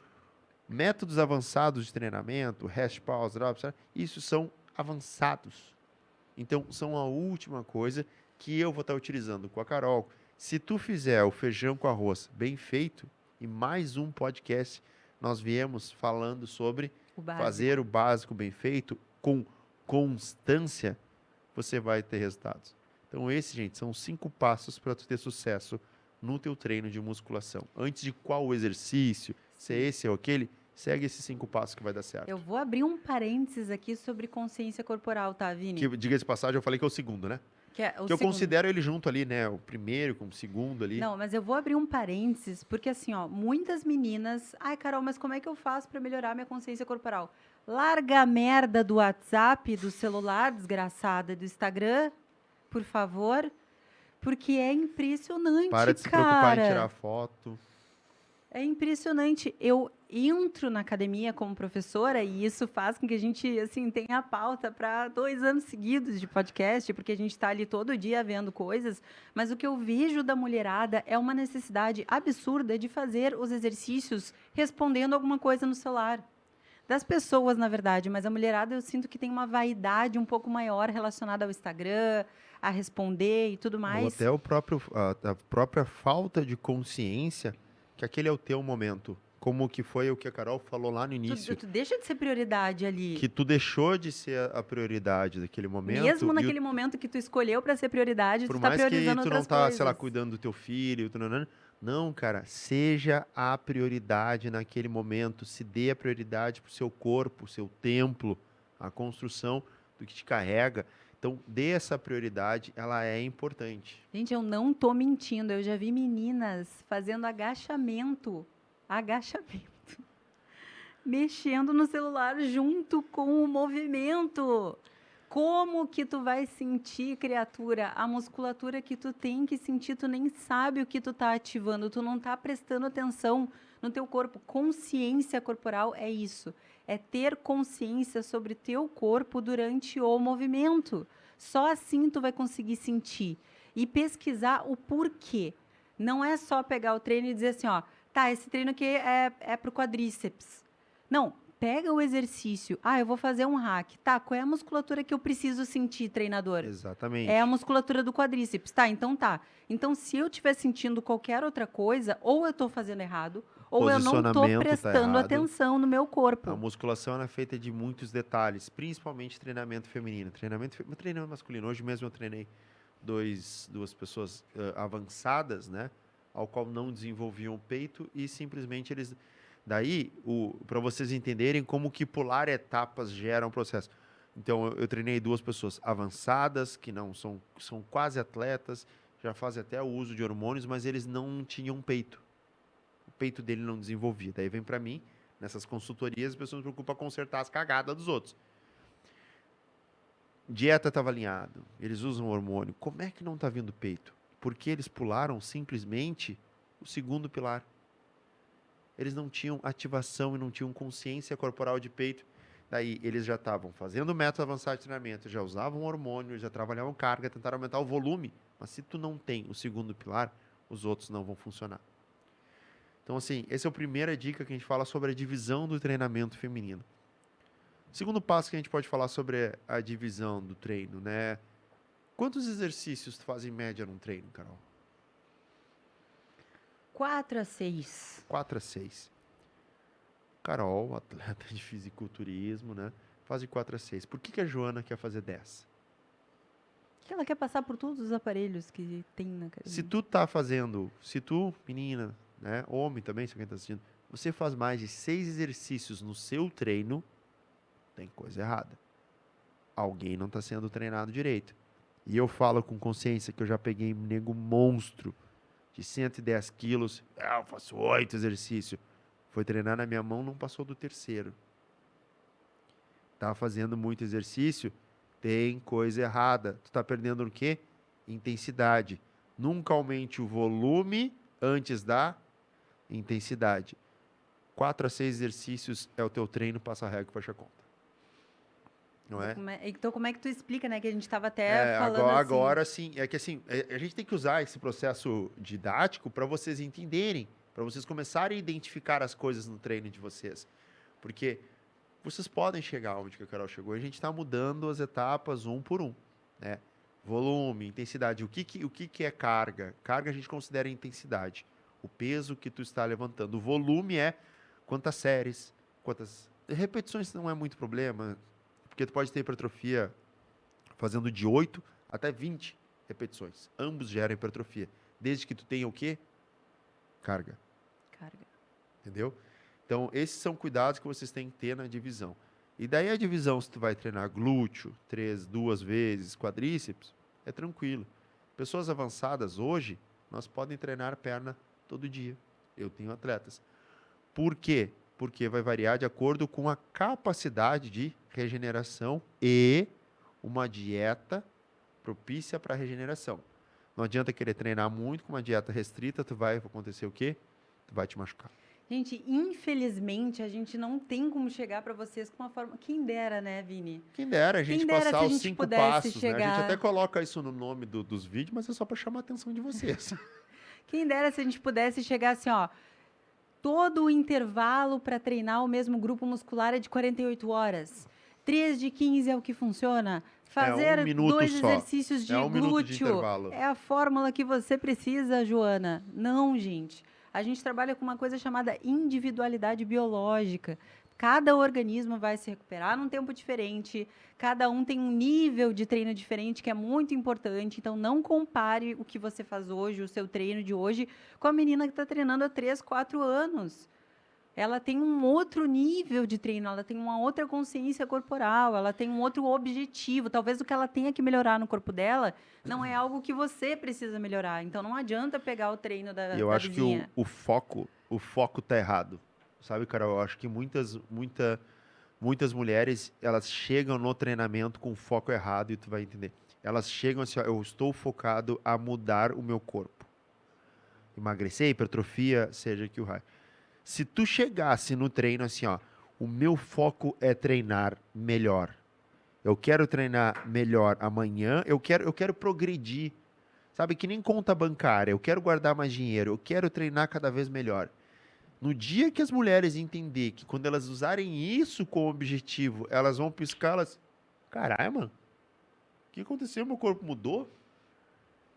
métodos avançados de treinamento, rest, pause, drop, isso são avançados. Então, são a última coisa que eu vou estar utilizando com a Carol. Se tu fizer o feijão com arroz bem feito, e mais um podcast, nós viemos falando sobre fazer o básico bem feito com constância, você vai ter resultados. Então, gente, são 5 passos para tu ter sucesso no teu treino de musculação. Antes de qual exercício, se é esse ou aquele, segue esses 5 passos que vai dar certo. Eu vou abrir um parênteses aqui sobre consciência corporal, tá, Vini? Que, diga-se de passagem, eu falei que é o segundo, né? Que eu considero ele junto ali, né? O primeiro com o segundo ali. Não, mas eu vou abrir um parênteses, porque assim, ó, muitas meninas... Ai, Carol, mas como é que eu faço para melhorar minha consciência corporal? Larga a merda do WhatsApp, do celular, desgraçada, do Instagram, por favor, porque é impressionante, para de se preocupar em tirar foto. É impressionante. Eu entro na academia como professora e isso faz com que a gente assim tenha a pauta para 2 anos seguidos de podcast, porque a gente está ali todo dia vendo coisas. Mas o que eu vejo da mulherada é uma necessidade absurda de fazer os exercícios respondendo alguma coisa no celular. Das pessoas, na verdade, mas a mulherada eu sinto que tem uma vaidade um pouco maior relacionada ao Instagram, a responder e tudo mais. Ou até a própria falta de consciência que aquele é o teu momento. Como que foi o que a Carol falou lá no início. Tu deixa de ser prioridade ali. Que tu deixou de ser a prioridade daquele momento. Mesmo naquele momento que tu escolheu para ser prioridade, tu tá priorizando outras coisas. Por mais que tu não tá, sei lá, cuidando do teu filho. Não, cara, seja a prioridade naquele momento. Se dê a prioridade pro seu corpo, seu templo, a construção do que te carrega. Então, dê essa prioridade, ela é importante. Gente, eu não tô mentindo. Eu já vi meninas fazendo agachamento. Mexendo no celular junto com o movimento. Como que tu vai sentir, criatura? A musculatura que tu tem que sentir, tu nem sabe o que tu tá ativando. Tu não tá prestando atenção no teu corpo. Consciência corporal é isso. É ter consciência sobre teu corpo durante o movimento. Só assim tu vai conseguir sentir. E pesquisar o porquê. Não é só pegar o treino e dizer assim, ó, tá, esse treino aqui é pro quadríceps. Não, pega o exercício. Ah, eu vou fazer um hack. Tá, qual é a musculatura que eu preciso sentir, treinador? Exatamente. É a musculatura do quadríceps. Tá, então tá. Então, se eu estiver sentindo qualquer outra coisa, ou eu tô fazendo errado, ou eu não estou prestando atenção no meu corpo. A musculação é feita de muitos detalhes, principalmente treinamento feminino. Treinamento masculino. Hoje mesmo eu treinei duas pessoas avançadas, né? Ao qual não desenvolviam o peito e simplesmente eles... Daí, para vocês entenderem como que pular etapas gera um processo. Então, eu treinei 2 pessoas avançadas, que não são quase atletas, já fazem até o uso de hormônios, mas eles não tinham peito. O peito dele não desenvolvia. Daí vem para mim, nessas consultorias, as pessoas se preocupam em consertar as cagadas dos outros. Dieta estava alinhada, eles usam hormônio. Como é que não está vindo peito? Porque eles pularam simplesmente o segundo pilar. Eles não tinham ativação e não tinham consciência corporal de peito. Daí eles já estavam fazendo método avançado de treinamento, já usavam hormônio, já trabalhavam carga, tentaram aumentar o volume. Mas se tu não tem o segundo pilar, os outros não vão funcionar. Então, assim, essa é a primeira dica que a gente fala sobre a divisão do treinamento feminino. Segundo passo que a gente pode falar sobre a divisão do treino, né? Quantos exercícios tu faz em média num treino, Carol? 4 a 6. 4 a 6. Carol, atleta de fisiculturismo, né? Faz de 4 a 6. Por que a Joana quer fazer 10? Porque ela quer passar por todos os aparelhos que tem na academia. Se tu, menina, né? Homem também, se alguém está assistindo, você faz mais de 6 exercícios no seu treino, tem coisa errada. alguém não está sendo treinado direito. E eu falo com consciência que eu já peguei um nego monstro de 110 quilos. Eu faço 8 exercícios. Foi treinar na minha mão, não passou do terceiro. Tá fazendo muito exercício, tem coisa errada. Tu tá perdendo o quê? Intensidade. Nunca aumente o volume antes da intensidade. 4 a 6 exercícios é o teu treino, passa a régua e fecha a conta. Não é? Então, como é que tu explica, né? Que a gente estava até falando agora sim. É que assim, a gente tem que usar esse processo didático para vocês entenderem, para vocês começarem a identificar as coisas no treino de vocês. Porque vocês podem chegar onde que a Carol chegou. A gente está mudando as etapas um por um, né? Volume, intensidade. O que é carga? Carga a gente considera intensidade. O peso que tu está levantando. O volume é quantas séries, quantas repetições não é muito problema, porque tu pode ter hipertrofia fazendo de 8 até 20 repetições. Ambos geram hipertrofia, desde que tu tenha o quê? Carga. Entendeu? Então, esses são cuidados que vocês têm que ter na divisão. E daí a divisão, se tu vai treinar glúteo 2 vezes, quadríceps, é tranquilo. Pessoas avançadas hoje, nós podem treinar perna todo dia. Eu tenho atletas. Por quê? Porque vai variar de acordo com a capacidade de regeneração e uma dieta propícia para regeneração. Não adianta querer treinar muito com uma dieta restrita, vai acontecer o quê? Tu vai te machucar. Gente, infelizmente, a gente não tem como chegar para vocês com uma forma... Quem dera, né, Vini? Quem dera a gente dera passar se a os gente 5 pudesse passos, né? A chegar- gente até coloca isso no nome dos vídeos, mas é só para chamar a atenção de vocês. Quem dera se a gente pudesse chegar assim, ó... Todo o intervalo para treinar o mesmo grupo muscular é de 48 horas. 3 de 15 é o que funciona. Fazer 1 minuto 2 só. exercícios de É 1 minuto de glúteo intervalo. é a fórmula que você precisa, Joana. Não, gente. A gente trabalha com uma coisa chamada individualidade biológica. Cada organismo vai se recuperar num tempo diferente. Cada um tem um nível de treino diferente que é muito importante. Então, não compare o que você faz hoje, o seu treino de hoje, com a menina que está treinando há 3, 4 anos. Ela tem um outro nível de treino, ela tem uma outra consciência corporal, ela tem um outro objetivo. Talvez o que ela tenha que melhorar no corpo dela não é algo que você precisa melhorar. Então, não adianta pegar o treino da Eu da acho que vizinha. o foco tá errado. Sabe, Carol? Eu acho que muitas mulheres, elas chegam no treinamento com o foco errado e tu vai entender. Elas chegam assim, ó, eu estou focado a mudar o meu corpo. Emagrecer, hipertrofia, seja que o raio. Se tu chegasse no treino assim, ó, o meu foco é treinar melhor. Eu quero treinar melhor amanhã, eu quero progredir. Sabe, que nem conta bancária, eu quero guardar mais dinheiro, eu quero treinar cada vez melhor. No dia que as mulheres entender que quando elas usarem isso como objetivo, elas vão piscar, elas... Caralho, mano, o que aconteceu? Meu corpo mudou?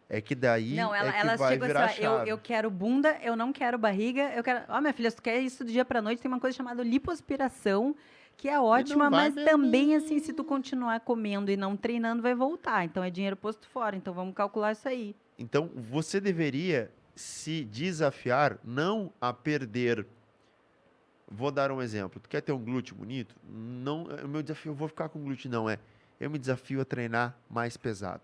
É que daí Não, é que elas vai chegam virar assim, ó, chave. eu quero bunda, eu não quero barriga, eu quero... Ó, minha filha, se tu quer isso do dia pra noite, tem uma coisa chamada lipoaspiração, que é ótima, vai mas mesmo. também, assim, se tu continuar comendo e não treinando, vai voltar. Então, é dinheiro posto fora. Então, vamos calcular isso aí. Então, você deveria se desafiar não a perder. Vou dar um exemplo. Tu quer ter um glúteo bonito? Não, o meu desafio, eu vou ficar com glúteo, não é. Eu me desafio a treinar mais pesado.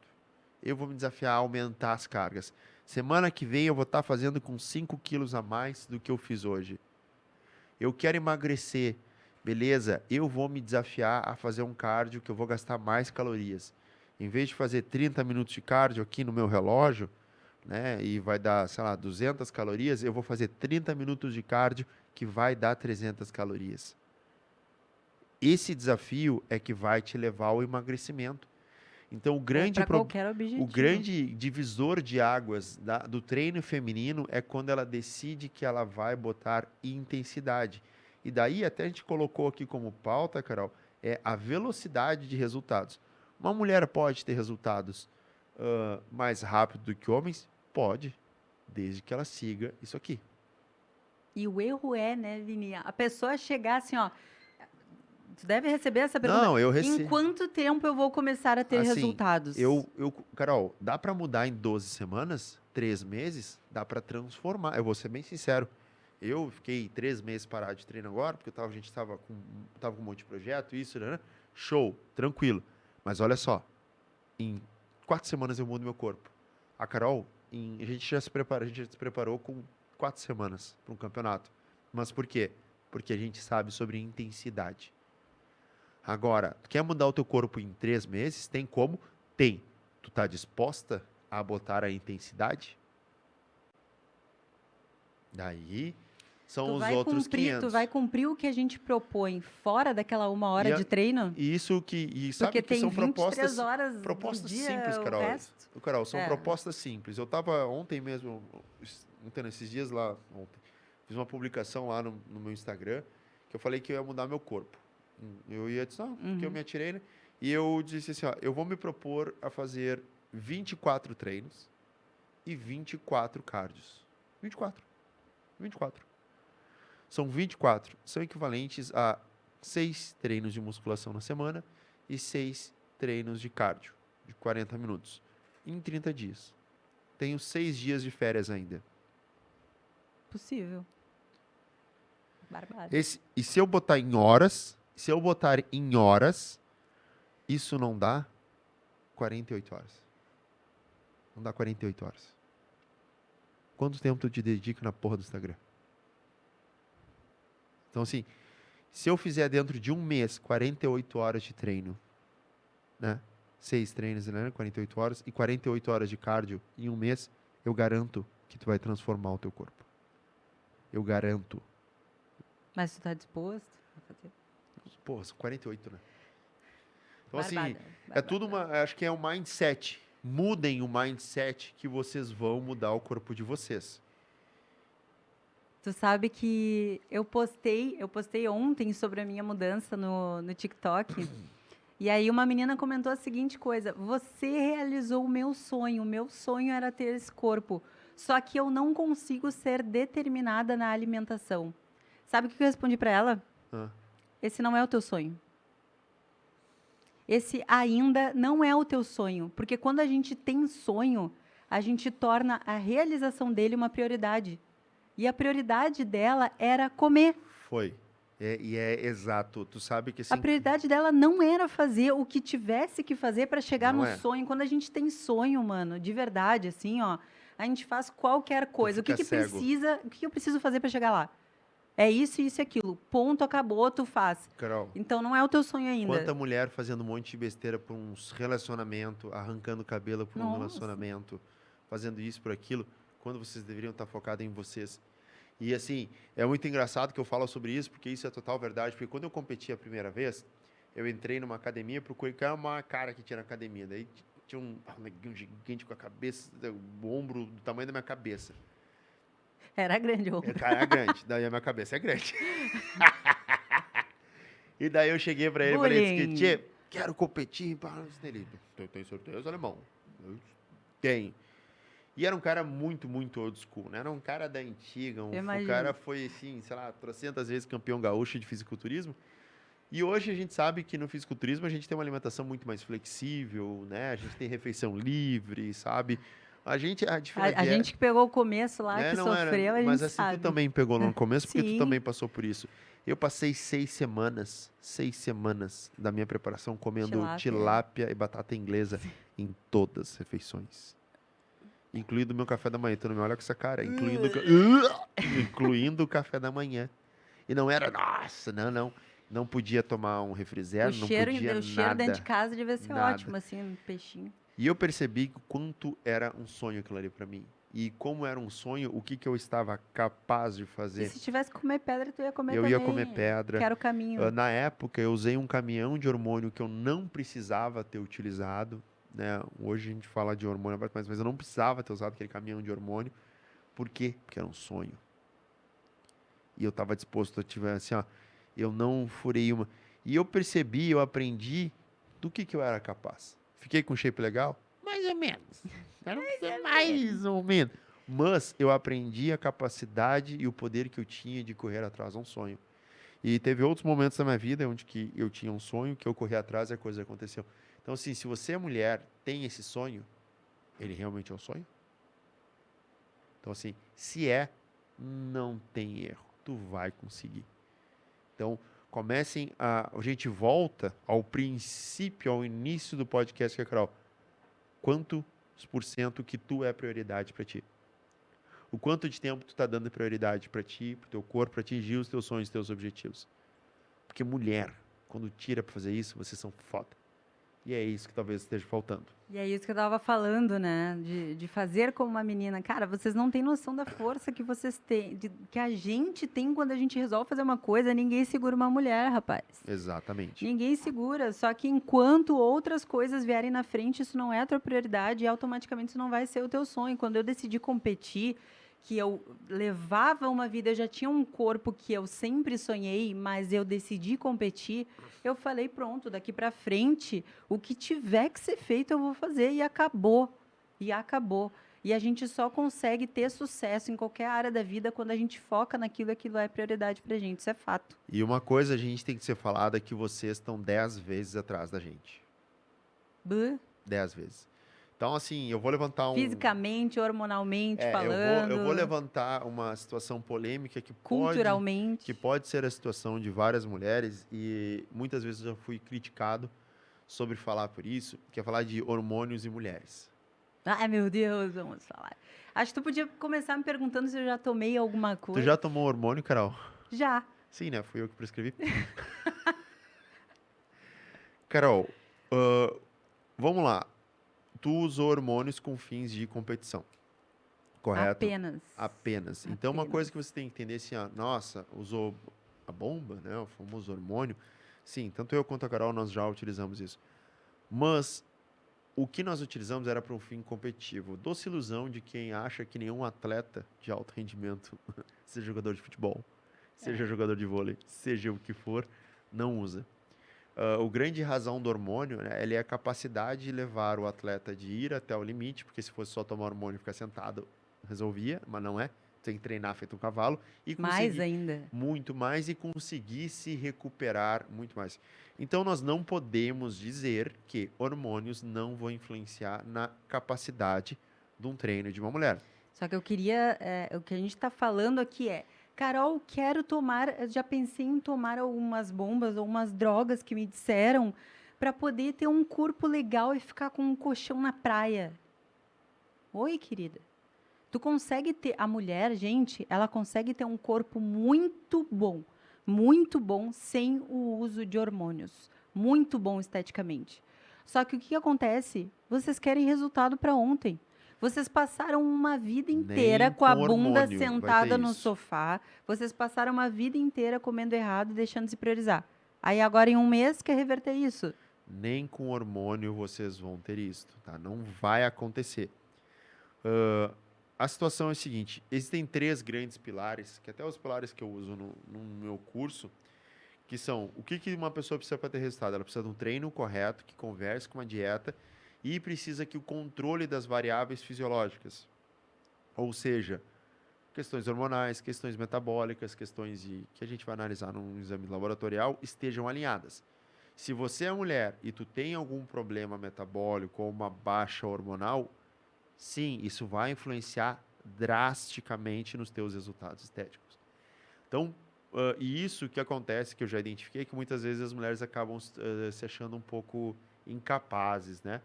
Eu vou me desafiar a aumentar as cargas. Semana que vem eu vou estar fazendo com 5 quilos a mais do que eu fiz hoje. Eu quero emagrecer. Beleza, eu vou me desafiar a fazer um cardio que eu vou gastar mais calorias. Em vez de fazer 30 minutos de cardio aqui no meu relógio, né, e vai dar, sei lá, 200 calorias, eu vou fazer 30 minutos de cardio que vai dar 300 calorias. Esse desafio é que vai te levar ao emagrecimento. Então, Pra qualquer objetivo. o grande divisor de águas do treino feminino é quando ela decide que ela vai botar intensidade. E daí, até a gente colocou aqui como pauta, Carol, é a velocidade de resultados. Uma mulher pode ter resultados mais rápido do que homens? Pode, desde que ela siga isso aqui. E o erro é, né, Vini? A pessoa chegar assim, ó... Tu deve receber essa pergunta. Não, eu recebo. Em quanto tempo eu vou começar a ter Assim, resultados? Carol, dá para mudar em 12 semanas? 3 meses? Dá para transformar. Eu vou ser bem sincero. Eu fiquei 3 meses parado de treino agora, porque a gente tava com um monte de projeto, isso, né? Show, tranquilo. Mas olha só, em 4 semanas eu mudo meu corpo. A Carol, a gente já se preparou com 4 semanas para um campeonato. Mas por quê? Porque a gente sabe sobre intensidade. Agora, tu quer mudar o teu corpo em 3 meses? Tem como? Tem. Tu tá disposta a botar a intensidade? Daí são os outros 500. Tu vai cumprir o que a gente propõe fora daquela 1 hora de treino? E isso que... E sabe Porque que tem são 23 horas propostas do dia, simples, o Carol. resto. Carol, são propostas simples. Eu tava ontem mesmo, esses dias lá, ontem, fiz uma publicação lá no meu Instagram, que eu falei que eu ia mudar meu corpo. Eu ia dizer, porque eu me atirei, né? E eu disse assim, ó, eu vou me propor a fazer 24 treinos e 24 cardios. 24. 24. São 24. São equivalentes a 6 treinos de musculação na semana e 6 treinos de cardio, de 40 minutos, em 30 dias. Tenho 6 dias de férias ainda. Possível. Barbado. E se eu botar em horas, isso não dá 48 horas. Não dá 48 horas. Quanto tempo tu te dedica na porra do Instagram? Então, assim, se eu fizer dentro de um mês 48 horas de treino, né? 6 treinos, né? 48 horas e 48 horas de cardio em um mês, eu garanto que tu vai transformar o teu corpo. Eu garanto. Mas tu tá disposto a fazer? Pô, são 48, né? Então, Barbada, assim, é tudo acho que é um mindset. Mudem o mindset que vocês vão mudar o corpo de vocês. Tu sabe que eu postei ontem sobre a minha mudança no TikTok. E aí uma menina comentou a seguinte coisa: você realizou o meu sonho era ter esse corpo. Só que eu não consigo ser determinada na alimentação. Sabe o que eu respondi para ela? Esse não é o teu sonho. Esse ainda não é o teu sonho. Porque quando a gente tem sonho, a gente torna a realização dele uma prioridade. E a prioridade dela era comer. Foi. E é exato. Tu sabe que assim... A prioridade dela não era fazer o que tivesse que fazer para chegar no sonho. Quando a gente tem sonho, mano, de verdade, assim, ó, a gente faz qualquer coisa. O que eu preciso fazer para chegar lá? É isso, isso e aquilo. Ponto, acabou, tu faz. Carol, então não é o teu sonho ainda. Quanta mulher fazendo um monte de besteira por um relacionamento, arrancando cabelo por um relacionamento, fazendo isso por aquilo, quando vocês deveriam estar focados em vocês. E assim, é muito engraçado que eu falo sobre isso, porque isso é total verdade, porque quando eu competi a primeira vez, eu entrei numa academia, procurei uma cara que tinha na academia, daí tinha um neguinho gigante com a cabeça, o ombro do tamanho da minha cabeça. Era grande o ombro. Era grande, daí a minha cabeça é grande. E daí eu cheguei pra ele e falei, tchê, quero competir. Ele, tem certeza, alemão? Eu tenho. E era um cara muito, muito old school, né? Era um cara da antiga, o cara foi, assim, sei lá, 300 vezes campeão gaúcho de fisiculturismo. E hoje a gente sabe que no fisiculturismo a gente tem uma alimentação muito mais flexível, né? A gente tem refeição livre, sabe? A gente que pegou o começo lá, que sofreu, a gente mas assim, sabe. tu também pegou no começo, porque tu também passou por isso. Eu passei 6 semanas da minha preparação comendo tilápia e batata inglesa em todas as refeições. Incluindo o meu café da manhã. Tu não me olha com essa cara. Incluindo o café da manhã. E não era, nossa, não. Não podia tomar um refrigerante, não podia nada. O cheiro dentro de casa devia ser ótimo, assim, um peixinho. E eu percebi o quanto era um sonho aquilo ali pra mim. E como era um sonho, o que eu estava capaz de fazer. E se tivesse que comer pedra, tu ia comer também. Eu ia comer pedra. Que era o caminho. Na época, eu usei um caminhão de hormônio que eu não precisava ter utilizado. Né? Hoje a gente fala de hormônio, mas eu não precisava ter usado aquele caminhão de hormônio. Por quê? Porque era um sonho. E eu estava disposto a tiver assim, ó, eu não furei uma. E eu percebi, eu aprendi do que eu era capaz. Fiquei com shape legal? Mais ou menos. Mais ou menos. Mas eu aprendi a capacidade e o poder que eu tinha de correr atrás de um sonho. E teve outros momentos da minha vida onde que eu tinha um sonho, que eu corri atrás e a coisa aconteceu. Então, assim, se você é mulher, tem esse sonho, ele realmente é um sonho? Então, assim, se não tem erro. Tu vai conseguir. Então, A gente volta ao princípio, ao início do podcast que a Carol. Quantos por cento que tu é prioridade para ti? O quanto de tempo tu tá dando prioridade para ti, pro teu corpo, para atingir os teus sonhos, os teus objetivos? Porque mulher, quando tira para fazer isso, vocês são foda. E é isso que talvez esteja faltando. E é isso que eu tava falando, né? De fazer como uma menina. Cara, vocês não têm noção da força que vocês têm, que a gente tem quando a gente resolve fazer uma coisa. Ninguém segura uma mulher, rapaz. Exatamente. Ninguém segura. Só que enquanto outras coisas vierem na frente, isso não é a tua prioridade e automaticamente isso não vai ser o teu sonho. Quando eu decidi competir, que eu levava uma vida, eu já tinha um corpo que eu sempre sonhei, mas eu decidi competir, eu falei, pronto, daqui para frente, o que tiver que ser feito eu vou fazer, e acabou. E acabou. E a gente só consegue ter sucesso em qualquer área da vida quando a gente foca naquilo, aquilo é prioridade pra gente, isso é fato. E uma coisa a gente tem que ser falada é que vocês estão 10 vezes atrás da gente. Buh. 10 vezes. Então, assim, eu vou levantar Fisicamente, hormonalmente eu vou falando, levantar uma situação polêmica que culturalmente. pode ser a situação de várias mulheres e muitas vezes eu já fui criticado sobre falar por isso, que é falar de hormônios e mulheres. Ai, meu Deus, vamos falar. Acho que tu podia começar me perguntando se eu já tomei alguma coisa. Tu já tomou hormônio, Carol? Já. Sim, né? Fui eu que prescrevi. Carol, vamos lá. Tu usou hormônios com fins de competição, correto? Apenas. Então, uma coisa que você tem que entender assim, nossa, usou a bomba, né? O famoso hormônio. Sim, tanto eu quanto a Carol, nós já utilizamos isso. Mas o que nós utilizamos era para um fim competitivo. Doce ilusão de quem acha que nenhum atleta de alto rendimento, seja jogador de futebol, seja jogador de vôlei, seja o que for, não usa. O grande razão do hormônio, né, ele é a capacidade de levar o atleta de ir até o limite, porque se fosse só tomar hormônio e ficar sentado, resolvia, mas não é. Tem que treinar feito um cavalo e conseguir mais ainda. Muito mais e conseguir se recuperar muito mais. Então, nós não podemos dizer que hormônios não vão influenciar na capacidade de um treino de uma mulher. Só que eu queria, o que a gente está falando aqui é, Carol, quero tomar, eu já pensei em tomar algumas bombas ou umas drogas que me disseram para poder ter um corpo legal e ficar com um colchão na praia. Oi, querida. Tu consegue ter, a mulher, gente, ela consegue ter um corpo muito bom, sem o uso de hormônios. Muito bom esteticamente. Só que o que acontece? Vocês querem resultado para ontem. Vocês passaram uma vida inteira Nem com a com bunda hormônio vai sentada ter no isso. sofá. Vocês passaram uma vida inteira comendo errado e deixando de se priorizar. Aí agora em um mês quer reverter isso. Nem com hormônio vocês vão ter isso, tá? Não vai acontecer. A situação é a seguinte, existem 3 grandes pilares, que até os pilares que eu uso no meu curso, que são o que uma pessoa precisa para ter resultado. Ela precisa de um treino correto, que converse com uma dieta e precisa que o controle das variáveis fisiológicas, ou seja, questões hormonais, questões metabólicas, questões que a gente vai analisar num exame laboratorial, estejam alinhadas. Se você é mulher e tu tem algum problema metabólico ou uma baixa hormonal, sim, isso vai influenciar drasticamente nos teus resultados estéticos. Então, e isso que acontece, que eu já identifiquei, que muitas vezes as mulheres acabam se achando um pouco incapazes, né?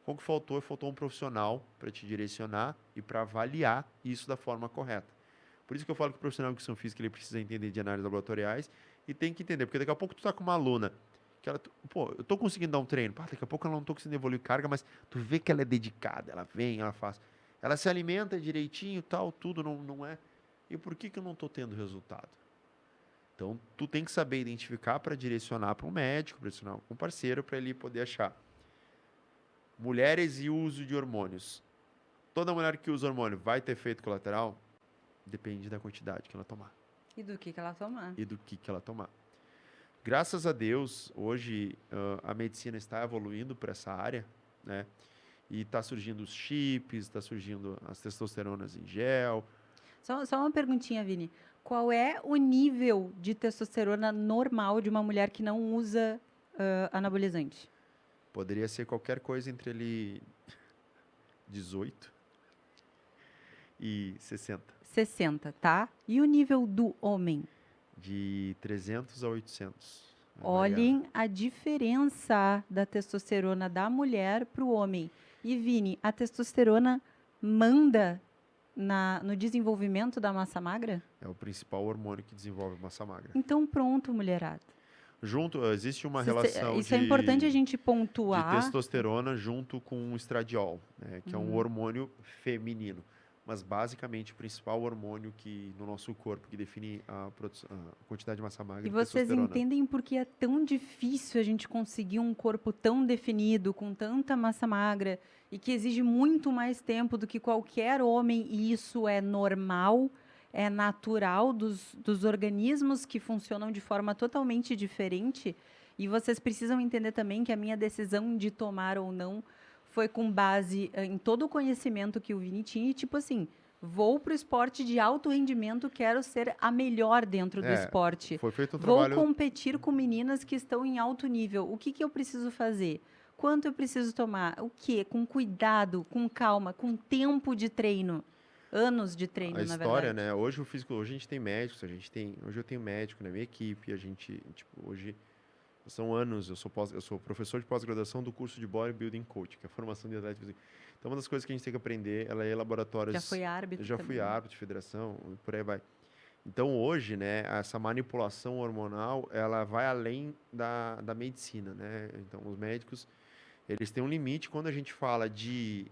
O que faltou um profissional para te direcionar e para avaliar isso da forma correta. Por isso que eu falo que o profissional de educação física ele precisa entender de análises laboratoriais e tem que entender, porque daqui a pouco tu tá com uma aluna que ela, pô, eu tô conseguindo dar um treino, daqui a pouco ela não tô conseguindo evoluir carga, mas tu vê que ela é dedicada, ela vem, ela faz, ela se alimenta direitinho, tal, tudo não é. E por que eu não tô tendo resultado? Então, tu tem que saber identificar para direcionar para um médico, direcionar para um parceiro, para ele poder achar. Mulheres e uso de hormônios. Toda mulher que usa hormônio vai ter efeito colateral? Depende da quantidade que ela tomar. E do que ela tomar. Graças a Deus, hoje a medicina está evoluindo para essa área, né? E está surgindo os chips, está surgindo as testosteronas em gel. Só uma perguntinha, Vini. Qual é o nível de testosterona normal de uma mulher que não usa anabolizante? Poderia ser qualquer coisa entre ele 18 e 60. 60, tá? E o nível do homem? De 300 a 800. Vai variar. Olhem a diferença da testosterona da mulher para o homem. E, Vini, a testosterona manda no desenvolvimento da massa magra? É o principal hormônio que desenvolve massa magra. Então, pronto, mulherada. Existe uma relação Isso é importante a gente de pontuar. testosterona junto com o estradiol, né, que é um hormônio feminino. Mas, basicamente, o principal hormônio no nosso corpo que define a quantidade de massa magra E é a vocês testosterona. entendem por que é tão difícil a gente conseguir um corpo tão definido, com tanta massa magra, e que exige muito mais tempo do que qualquer homem, e isso é normal, é natural dos organismos que funcionam de forma totalmente diferente. E vocês precisam entender também que a minha decisão de tomar ou não foi com base em todo o conhecimento que o Vini tinha, e tipo assim, vou para o esporte de alto rendimento, quero ser a melhor dentro do esporte. Foi feito um Vou trabalho... competir com meninas que estão em alto nível. O que eu preciso fazer? Quanto eu preciso tomar? O quê? Com cuidado, com calma, com tempo de treino. Anos de treino, A na história, verdade. né? Hoje a gente tem médicos, hoje eu tenho médico na minha equipe, hoje são anos, eu sou professor de pós-graduação do curso de Bodybuilding Coach, que é a formação de atleta físico. Então, uma das coisas que a gente tem que aprender, ela é laboratórios... Já foi árbitro Já também. fui árbitro de federação, por aí vai. Então, hoje, né, essa manipulação hormonal, ela vai além da medicina, né? Então, os médicos, eles têm um limite. Quando a gente fala de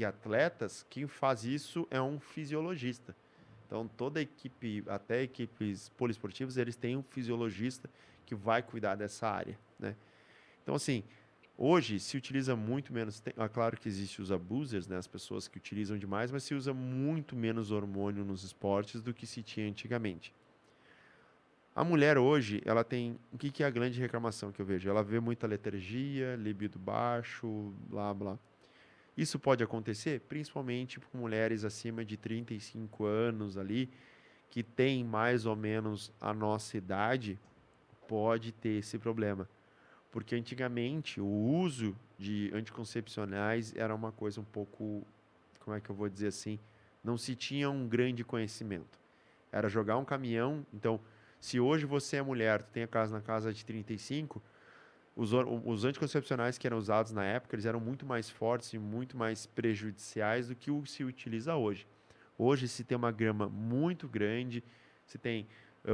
atletas, quem faz isso é um fisiologista. Então, toda equipe, até equipes poliesportivas, eles têm um fisiologista que vai cuidar dessa área, né? Então, assim, hoje se utiliza muito menos... claro que existem os abusers, né, as pessoas que utilizam demais, mas se usa muito menos hormônio nos esportes do que se tinha antigamente. A mulher hoje, ela tem... O que é a grande reclamação que eu vejo? Ela vê muita letargia, libido baixo, blá, blá. Isso pode acontecer principalmente com mulheres acima de 35 anos ali, que têm mais ou menos a nossa idade, pode ter esse problema. Porque antigamente o uso de anticoncepcionais era uma coisa um pouco, como é que eu vou dizer assim, não se tinha um grande conhecimento. Era jogar um caminhão. Então, se hoje você é mulher, tu tem a casa na casa de 35, os anticoncepcionais que eram usados na época, eles eram muito mais fortes e muito mais prejudiciais do que o que se utiliza hoje. Hoje se tem uma gama muito grande, se tem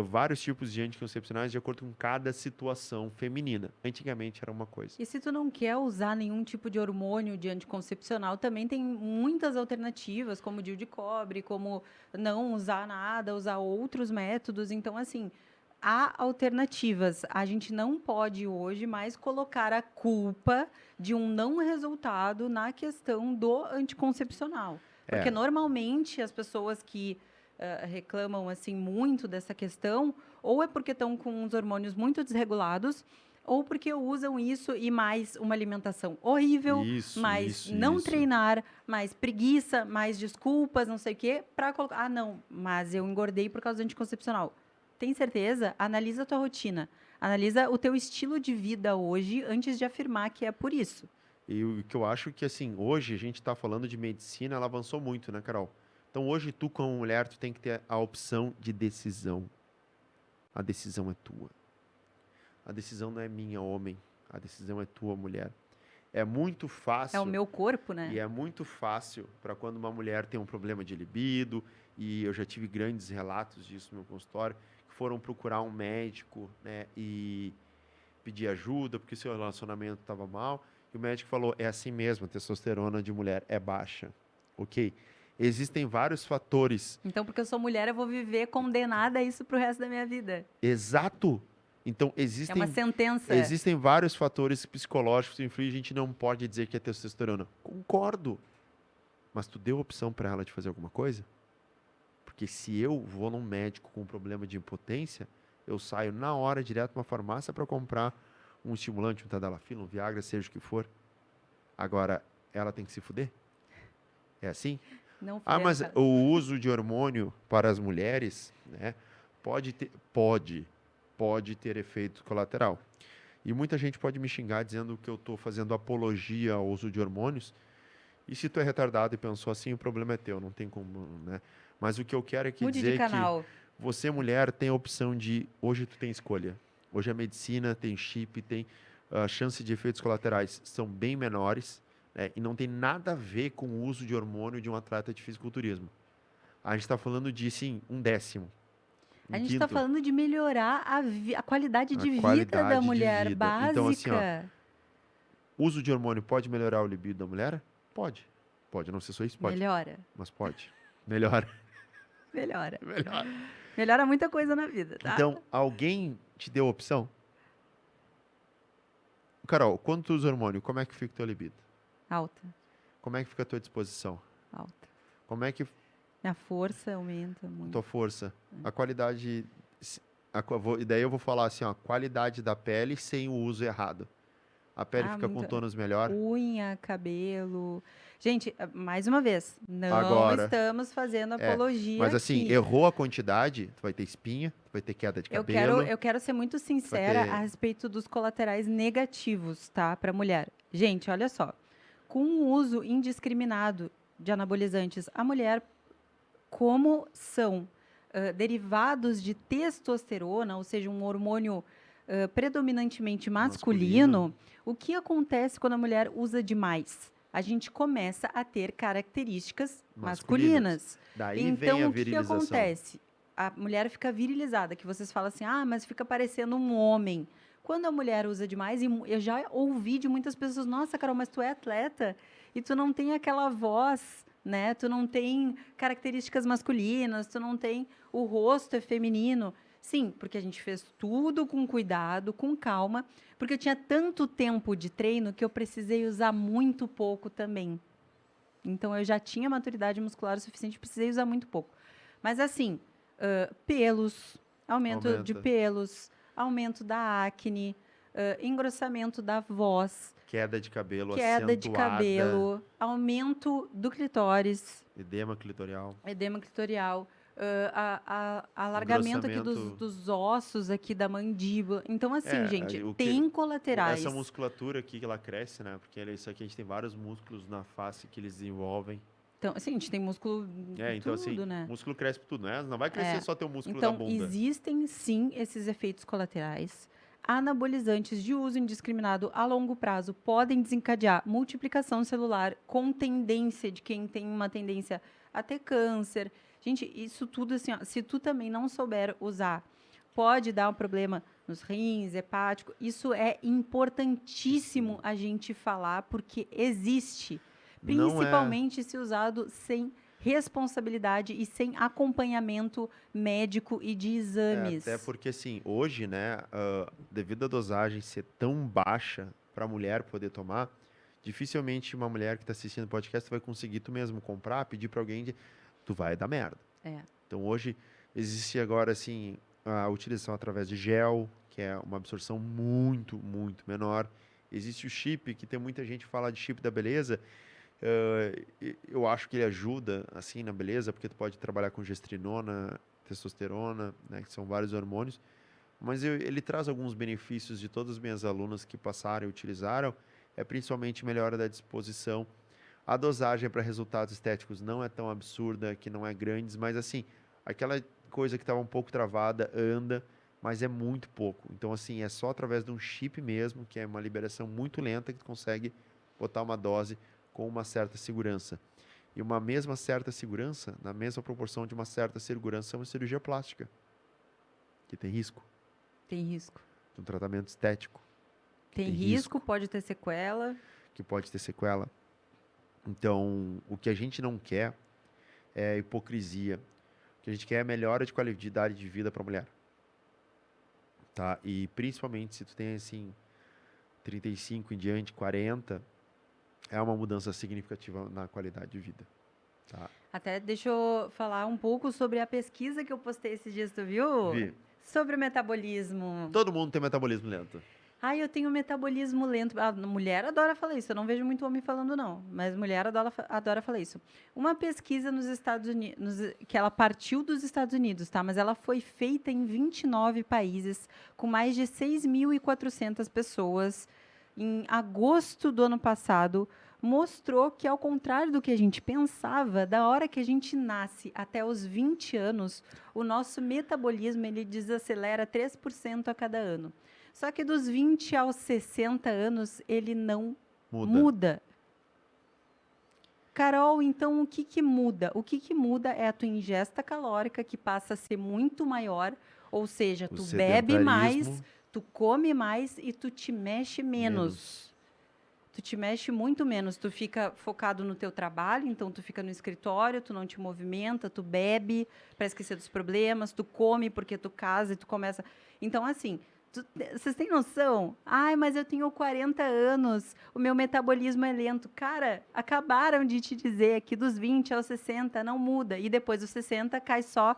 vários tipos de anticoncepcionais de acordo com cada situação feminina. Antigamente era uma coisa. E se tu não quer usar nenhum tipo de hormônio de anticoncepcional, também tem muitas alternativas, como o DIU de cobre, como não usar nada, usar outros métodos. Então, assim, há alternativas. A gente não pode hoje mais colocar a culpa de um não resultado na questão do anticoncepcional. Porque normalmente as pessoas que reclamam assim muito dessa questão, ou é porque estão com os hormônios muito desregulados, ou porque usam isso e mais uma alimentação horrível, mais não treinar, mais preguiça, mais desculpas, não sei o quê, para colocar, não, mas eu engordei por causa do anticoncepcional. Tem certeza? Analisa a tua rotina, analisa o teu estilo de vida hoje antes de afirmar que é por isso. E o que eu acho que, assim, hoje a gente está falando de medicina, ela avançou muito, né, Carol? Então, hoje, tu, como mulher, tu tem que ter a opção de decisão. A decisão é tua. A decisão não é minha, homem. A decisão é tua, mulher. É muito fácil... É o meu corpo, né? E é muito fácil para quando uma mulher tem um problema de libido, e eu já tive grandes relatos disso no meu consultório, que foram procurar um médico, né, e pedir ajuda, porque seu relacionamento estava mal, e o médico falou, é assim mesmo, a testosterona de mulher é baixa. Ok? Existem vários fatores. Então, porque eu sou mulher, eu vou viver condenada a isso pro resto da minha vida. Exato. Então, É uma sentença. Existem vários fatores psicológicos que influem, a gente não pode dizer que é testosterona. Concordo. Mas tu deu opção para ela de fazer alguma coisa? Porque se eu vou num médico com um problema de impotência, eu saio na hora direto para uma farmácia para comprar um estimulante, um tadalafila, um Viagra, seja o que for. Agora, ela tem que se fuder? É assim? Não mas o uso de hormônio para as mulheres, né, pode ter efeito colateral. E muita gente pode me xingar dizendo que eu estou fazendo apologia ao uso de hormônios. E se tu é retardado e pensou assim, o problema é teu, não tem como, né? Mas o que eu quero é que Mude dizer de canal. Você, mulher, tem a opção de... Hoje tu tem escolha. Hoje a medicina tem chip, tem a chance de efeitos colaterais são bem menores, né? E não tem nada a ver com o uso de hormônio de um atleta de fisiculturismo. A gente está falando de, sim, 1/10, A um gente está quinto, falando de melhorar a qualidade a de vida da qualidade de mulher vida. Então, assim, ó, básica. uso de hormônio pode melhorar o libido da mulher? Pode. Pode, não ser só isso, pode. Melhora. Mas pode. Melhora. Melhora. Melhora. Melhora muita coisa na vida, tá? Então, alguém te deu a opção? Carol, quando tu usa hormônio, como é que fica o teu libido? Alta. Como é que fica a tua disposição? Alta. Como é que Minha força aumenta a muito. tua força? A qualidade... E daí eu vou falar assim, ó, qualidade da pele sem o uso errado. A pele fica com muito. tônus melhor. Unha, cabelo. Gente, mais uma vez, não Agora, estamos fazendo apologia mas assim, aqui. errou a quantidade, tu vai ter espinha, tu vai ter queda de cabelo. Eu quero ser muito sincera ter- a respeito dos colaterais negativos, tá, para mulher. Gente, olha só. Com o uso indiscriminado de anabolizantes, a mulher, como são derivados de testosterona, ou seja, um hormônio predominantemente masculino, o que acontece quando a mulher usa demais? A gente começa a ter características masculinas. Daí Então, vem a o que virilização. acontece? A mulher fica virilizada, que vocês falam assim, ah, mas fica parecendo um homem. Quando a mulher usa demais, e eu já ouvi de muitas pessoas, nossa, Carol, mas tu é atleta e tu não tem aquela voz, né? Tu não tem características masculinas, tu não tem... O rosto é feminino. Sim, porque a gente fez tudo com cuidado, com calma, porque eu tinha tanto tempo de treino que eu precisei usar muito pouco também. Então, eu já tinha maturidade muscular o suficiente, precisei usar muito pouco. Mas, assim, pelos, aumento de Aumenta. pelos, aumento da acne, engrossamento da voz, Queda de cabelo queda de acentuada, cabelo, aumento do clitóris, edema clitorial. edema clitorial, alargamento aqui Engrossamento. dos ossos aqui da mandíbula. Então, assim, gente, o que- tem colaterais. Essa musculatura aqui que ela cresce, né? Porque isso aqui a gente tem vários músculos na face que eles desenvolvem. Então, assim, a gente tem músculo Então tudo, assim, né? músculo cresce por tudo, né? Não vai crescer só teu músculo Então, da bunda. existem sim esses efeitos colaterais. Anabolizantes de uso indiscriminado a longo prazo podem desencadear multiplicação celular com tendência de quem tem uma tendência a ter câncer. Gente, isso tudo assim, ó, se tu também não souber usar, pode dar um problema nos rins, hepático. Isso é importantíssimo a gente falar porque existe, Não é- principalmente se usado sem responsabilidade e sem acompanhamento médico e de exames. Até porque, assim, hoje, né, devido à dosagem ser tão baixa para a mulher poder tomar, dificilmente uma mulher que está assistindo o podcast vai conseguir tu mesmo comprar, pedir para alguém, tu vai dar merda. É. Então, hoje, existe agora, assim, a utilização através de gel, que é uma absorção muito, muito menor. Existe o chip, que tem muita gente que fala de chip da beleza. Eu acho que ele ajuda, assim, na beleza, porque tu pode trabalhar com gestrinona, testosterona, né, que são vários hormônios, mas ele traz alguns benefícios de todas as minhas alunas que passaram e utilizaram, principalmente melhora da disposição. A dosagem para resultados estéticos não é tão absurda, que não é grande, mas assim, aquela coisa que estava um pouco travada anda, mas é muito pouco. Então, assim, é só através de um chip mesmo, que é uma liberação muito lenta, que tu consegue botar uma dose com uma certa segurança. E uma mesma certa segurança, na mesma proporção de uma certa segurança, é uma cirurgia plástica, que tem risco, Tem risco. um tratamento estético, Tem risco, pode ter sequela. que pode ter sequela. Então, o que a gente não quer é hipocrisia. O que a gente quer é melhora de qualidade de vida para a mulher. Tá? E principalmente se tu tem, assim, 35 em diante, 40, é uma mudança significativa na qualidade de vida. Tá? Até deixa eu falar um pouco sobre a pesquisa que eu postei esses dias, tu viu? Vi. Sobre o metabolismo. Todo mundo tem metabolismo lento. Ai, eu tenho metabolismo lento. A mulher adora falar isso. Eu não vejo muito homem falando, não. Mas mulher adora falar isso. Uma pesquisa nos Estados Unidos, que ela partiu dos Estados Unidos, tá? Mas ela foi feita em 29 países, com mais de 6.400 pessoas. em agosto do ano passado, mostrou que, ao contrário do que a gente pensava, da hora que a gente nasce até os 20 anos, o nosso metabolismo ele desacelera 3% a cada ano. Só que dos 20 aos 60 anos, ele não muda. Carol, então o que que muda? O que que muda é a tua ingesta calórica, que passa a ser muito maior, ou seja, tu bebe mais, tu come mais e tu te mexe menos. Tu te mexe muito menos, tu fica focado no teu trabalho, então tu fica no escritório, tu não te movimenta, tu bebe para esquecer dos problemas, tu come porque tu casa e tu começa... Então, assim, vocês têm noção? Ai, mas eu tenho 40 anos, o meu metabolismo é lento. Cara, acabaram de te dizer que dos 20 aos 60 não muda, e depois dos 60 cai só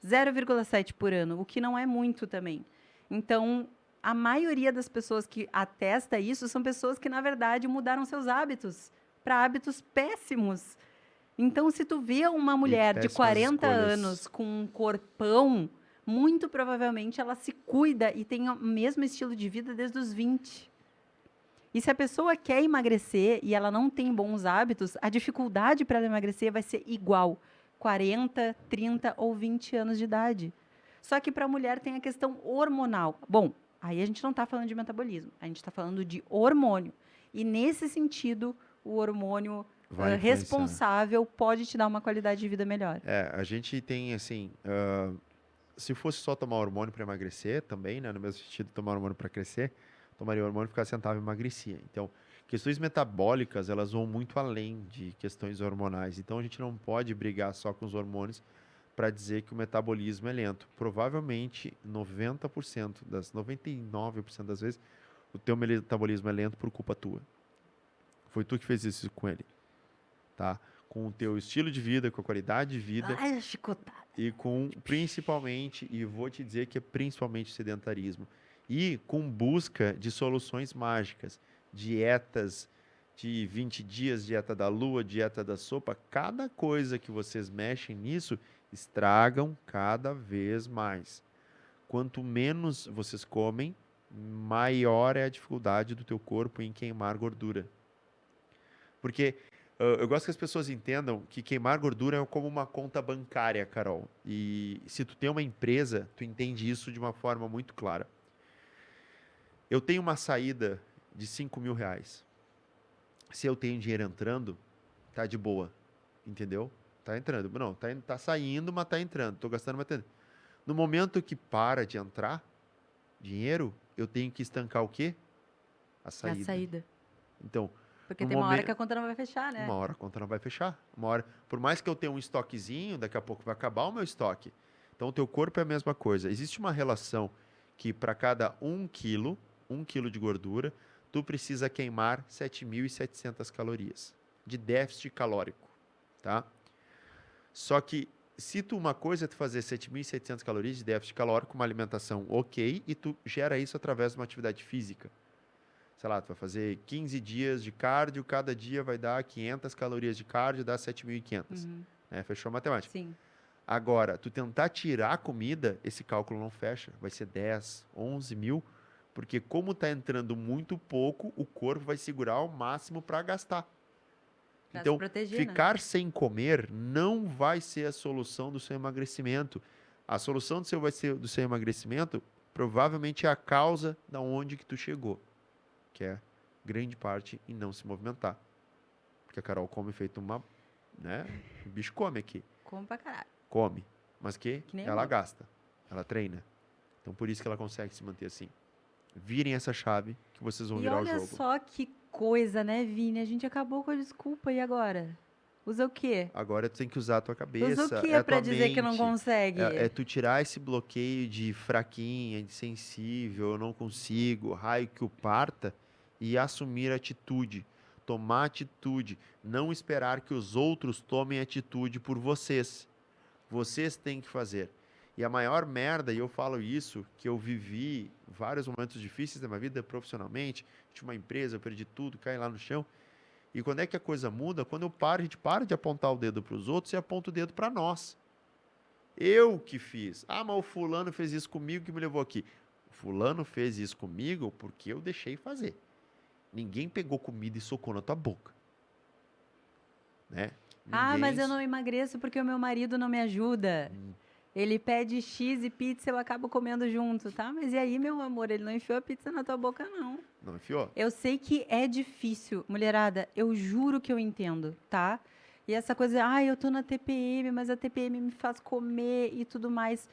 0,7 por ano, o que não é muito também. Então, a maioria das pessoas que atesta isso são pessoas que, na verdade, mudaram seus hábitos para hábitos péssimos. Então, se tu vê uma mulher de 40 anos com um corpão, muito provavelmente ela se cuida e tem o mesmo estilo de vida desde os 20. E se a pessoa quer emagrecer e ela não tem bons hábitos, a dificuldade para ela emagrecer vai ser igual, 40, 30 ou 20 anos de idade. Só que para a mulher tem a questão hormonal. Bom, aí a gente não está falando de metabolismo, a gente está falando de hormônio. E nesse sentido, o hormônio responsável pode te dar uma qualidade de vida melhor. A gente tem, assim, se fosse só tomar hormônio para emagrecer também, né, no mesmo sentido, tomar hormônio para crescer, tomaria hormônio, ficava sentado e emagrecia. Então, questões metabólicas, elas vão muito além de questões hormonais. Então, a gente não pode brigar só com os hormônios para dizer que o metabolismo é lento. Provavelmente, 90% 99% das vezes, o teu metabolismo é lento por culpa tua. Foi tu que fez isso com ele, tá? Com o teu estilo de vida, com a qualidade de vida. Ai, chicotada. E com, principalmente, e vou te dizer que é principalmente sedentarismo. E com busca de soluções mágicas, dietas de 20 dias, dieta da lua, dieta da sopa. Cada coisa que vocês mexem nisso, estragam cada vez mais. Quanto menos vocês comem, maior é a dificuldade do teu corpo em queimar gordura. Porque eu gosto que as pessoas entendam que queimar gordura é como uma conta bancária, Carol. E se tu tem uma empresa, tu entende isso de uma forma muito clara. Eu tenho uma saída de 5 mil reais. Se eu tenho dinheiro entrando, tá de boa. Entendeu? Tá entrando. Não, tá saindo, mas tá entrando. Tô gastando, mas tá entrando. No momento que para de entrar dinheiro, eu tenho que estancar o quê? A saída. A saída. Então, porque tem uma hora que a conta não vai fechar, né? Uma hora a conta não vai fechar. Uma hora, por mais que eu tenha um estoquezinho, daqui a pouco vai acabar o meu estoque. Então, o teu corpo é a mesma coisa. Existe uma relação que para cada 1 quilo de gordura, tu precisa queimar 7.700 calorias de déficit calórico, tá? Só que se uma coisa é tu fazer 7.700 calorias de déficit calórico, uma alimentação ok, e tu gera isso através de uma atividade física. Sei lá, tu vai fazer 15 dias de cardio, cada dia vai dar 500 calorias de cardio, dá 7.500. Né? Fechou a matemática? Sim. Agora, tu tentar tirar a comida, esse cálculo não fecha. Vai ser 10, 11 mil, porque como está entrando muito pouco, o corpo vai segurar ao máximo para gastar. Pra então, se proteger, ficar sem comer não vai ser a solução do seu emagrecimento. A solução do seu emagrecimento provavelmente é a causa da onde que tu chegou, que é grande parte em não se movimentar. Porque a Carol come feito uma... né? O bicho come aqui. Come pra caralho. Come. Mas que ela eu. gasta. Ela treina. Então, por isso que ela consegue se manter assim. Virem essa chave que vocês vão virar o jogo. E olha só que coisa, né, Vini? A gente acabou com a desculpa, e agora? Usa o quê? Agora tu tem que usar a tua cabeça. Usa o quê pra dizer que não consegue? É tu tirar esse bloqueio de fraquinha, de sensível, eu não consigo, raio que o parta, e assumir atitude. Tomar atitude. Não esperar que os outros tomem atitude por vocês. Vocês têm que fazer. E a maior merda, e eu falo isso, que eu vivi vários momentos difíceis da minha vida profissionalmente, tinha uma empresa, eu perdi tudo, caí lá no chão. E quando é que a coisa muda? Quando a gente para de apontar o dedo para os outros e aponta o dedo para nós. Eu que fiz. Ah, mas o fulano fez isso comigo que me levou aqui. O fulano fez isso comigo porque eu deixei fazer. Ninguém pegou comida e socou na tua boca. Né? Ah, mas Ninguém- eu não emagreço porque o meu marido não me ajuda. Ele pede X e pizza, eu acabo comendo junto, tá? Mas e aí, meu amor, ele não enfiou a pizza na tua boca, não. Não enfiou? Eu sei que é difícil, mulherada, eu juro que eu entendo, tá? E essa coisa, eu tô na TPM, mas a TPM me faz comer e tudo mais.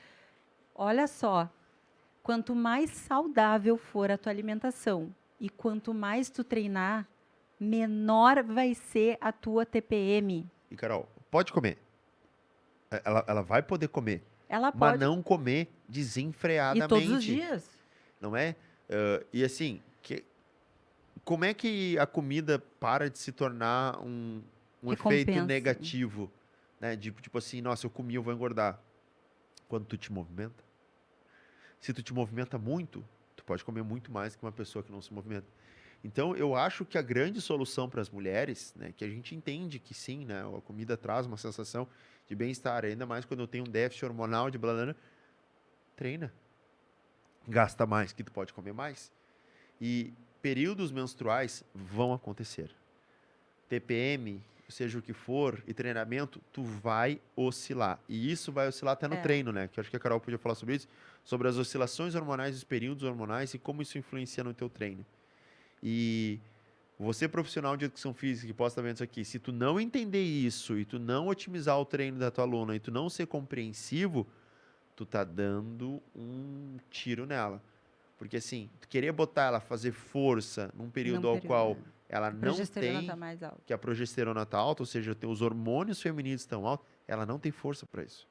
Olha só, quanto mais saudável for a tua alimentação e quanto mais tu treinar, menor vai ser a tua TPM. E, Carol, pode comer. Ela vai poder comer. Ela Mas pode. não comer E desenfreadamente. todos os dias. Não é? E assim, como é que a comida para de se tornar um efeito Recompensa. negativo? Né? Tipo assim, nossa, eu comi, eu vou engordar. Quando tu te movimenta. Se tu te movimenta muito, tu pode comer muito mais que uma pessoa que não se movimenta. Então, eu acho que a grande solução para as mulheres, né, que a gente entende que sim, né, a comida traz uma sensação de bem-estar, ainda mais quando eu tenho um déficit hormonal de blá, blá, blá, treina. Gasta mais, que tu pode comer mais. E períodos menstruais vão acontecer. TPM, seja o que for, e treinamento, tu vai oscilar. E isso vai oscilar até no treino, né? Que eu acho que a Carol podia falar sobre isso, sobre as oscilações hormonais, os períodos hormonais e como isso influencia no teu treino. E você, profissional de educação física, que possa estar vendo isso aqui, se tu não entender isso e tu não otimizar o treino da tua aluna e tu não ser compreensivo, tu tá dando um tiro nela. Porque assim, tu querer botar ela a fazer força num período ao qual ela não Progesterona tem, tá mais alta. que a progesterona tá alta, ou seja, os hormônios femininos estão altos, ela não tem força para isso.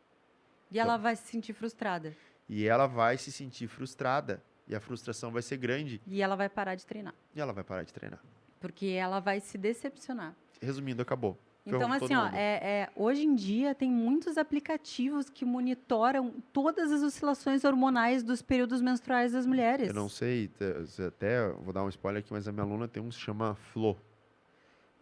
E ela vai se sentir frustrada. E ela vai se sentir frustrada. E a frustração vai ser grande. E ela vai parar de treinar. E ela vai parar de treinar. Porque ela vai se decepcionar. Resumindo, acabou. Então, Ferrou assim, todo ó, mundo. hoje em dia tem muitos aplicativos que monitoram todas as oscilações hormonais dos períodos menstruais das mulheres. Eu não sei, até vou dar um spoiler aqui, mas a minha aluna tem um que se chama Flo.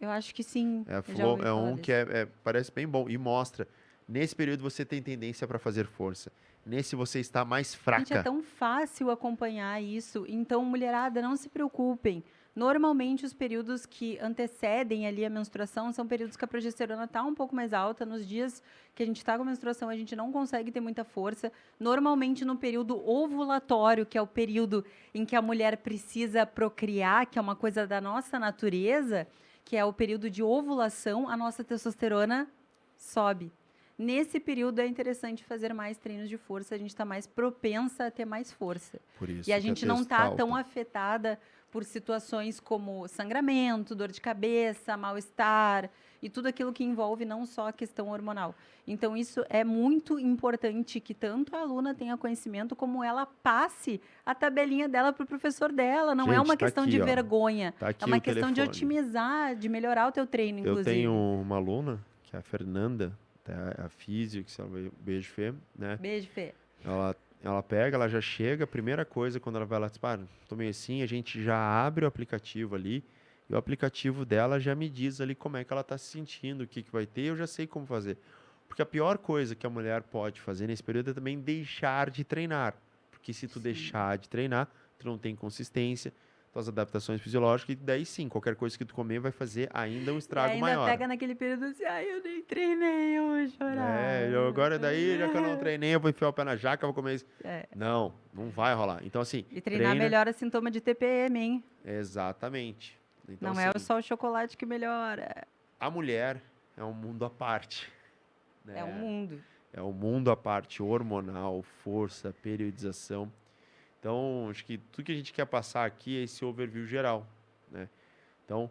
Eu acho que sim. A eu já Flo ouvi é falar um desse. que parece bem bom e mostra. Nesse período você tem tendência para fazer força. Nesse você está mais fraca. Gente, é tão fácil acompanhar isso. Então, mulherada, não se preocupem. Normalmente, os períodos que antecedem ali a menstruação são períodos que a progesterona está um pouco mais alta. Nos dias que a gente está com a menstruação, a gente não consegue ter muita força. Normalmente, no período ovulatório, que é o período em que a mulher precisa procriar, que é uma coisa da nossa natureza, que é o período de ovulação, a nossa testosterona sobe. Nesse período é interessante fazer mais treinos de força, a gente está mais propensa a ter mais força. Por isso E a que gente a não testo está alta. tão afetada por situações como sangramento, dor de cabeça, mal-estar e tudo aquilo que envolve não só a questão hormonal. Então, isso é muito importante que tanto a aluna tenha conhecimento como ela passe a tabelinha dela para o professor dela. Não é Gente, uma tá questão aqui, de ó. vergonha. Tá aqui É uma o questão de telefone. otimizar, de melhorar o teu treino, inclusive. Eu tenho uma aluna, que é a Fernanda, tá? A física, que se ela beijo Fê, né? Beijo, Fê. Ela pega, ela já chega, a primeira coisa, quando ela vai lá, diz, tô meio assim, a gente já abre o aplicativo ali, e o aplicativo dela já me diz ali como é que ela tá se sentindo, o que vai ter, eu já sei como fazer. Porque a pior coisa que a mulher pode fazer nesse período é também deixar de treinar. Porque se tu deixar de treinar, tu não tem consistência, tuas adaptações fisiológicas, e daí sim, qualquer coisa que tu comer vai fazer ainda um estrago e ainda maior. pega naquele período assim, eu nem treinei, eu vou chorar. Agora daí, já que eu não treinei, eu vou enfiar o pé na jaca, vou comer isso. Não vai rolar. Então, assim, E treinar melhora sintoma de TPM, hein? Exatamente. Então, não assim, é só o chocolate que melhora. A mulher é um mundo à parte. Né? É um mundo. É um mundo à parte, hormonal, força, periodização. Então, acho que tudo que a gente quer passar aqui é esse overview geral, né? Então,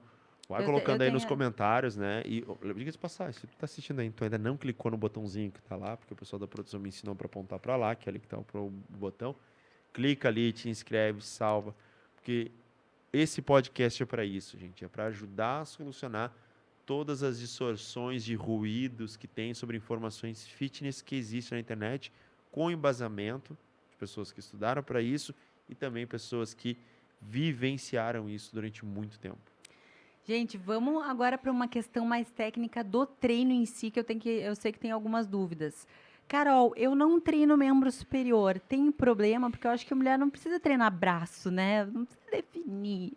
vai colocando aí nos comentários, né? E diga-se passar, se tu tá assistindo aí, tu ainda não clicou no botãozinho que tá lá, porque o pessoal da produção me ensinou para apontar para lá, que é ali que tá o botão. Clica ali, te inscreve, salva, porque esse podcast é para isso, gente, é para ajudar a solucionar todas as distorções de ruídos que tem sobre informações fitness que existem na internet, com embasamento de pessoas que estudaram para isso e também pessoas que vivenciaram isso durante muito tempo. Gente, vamos agora para uma questão mais técnica do treino em si, que eu sei que tem algumas dúvidas. Carol, eu não treino membro superior. Tem problema? Porque eu acho que a mulher não precisa treinar braço, né? Não precisa definir.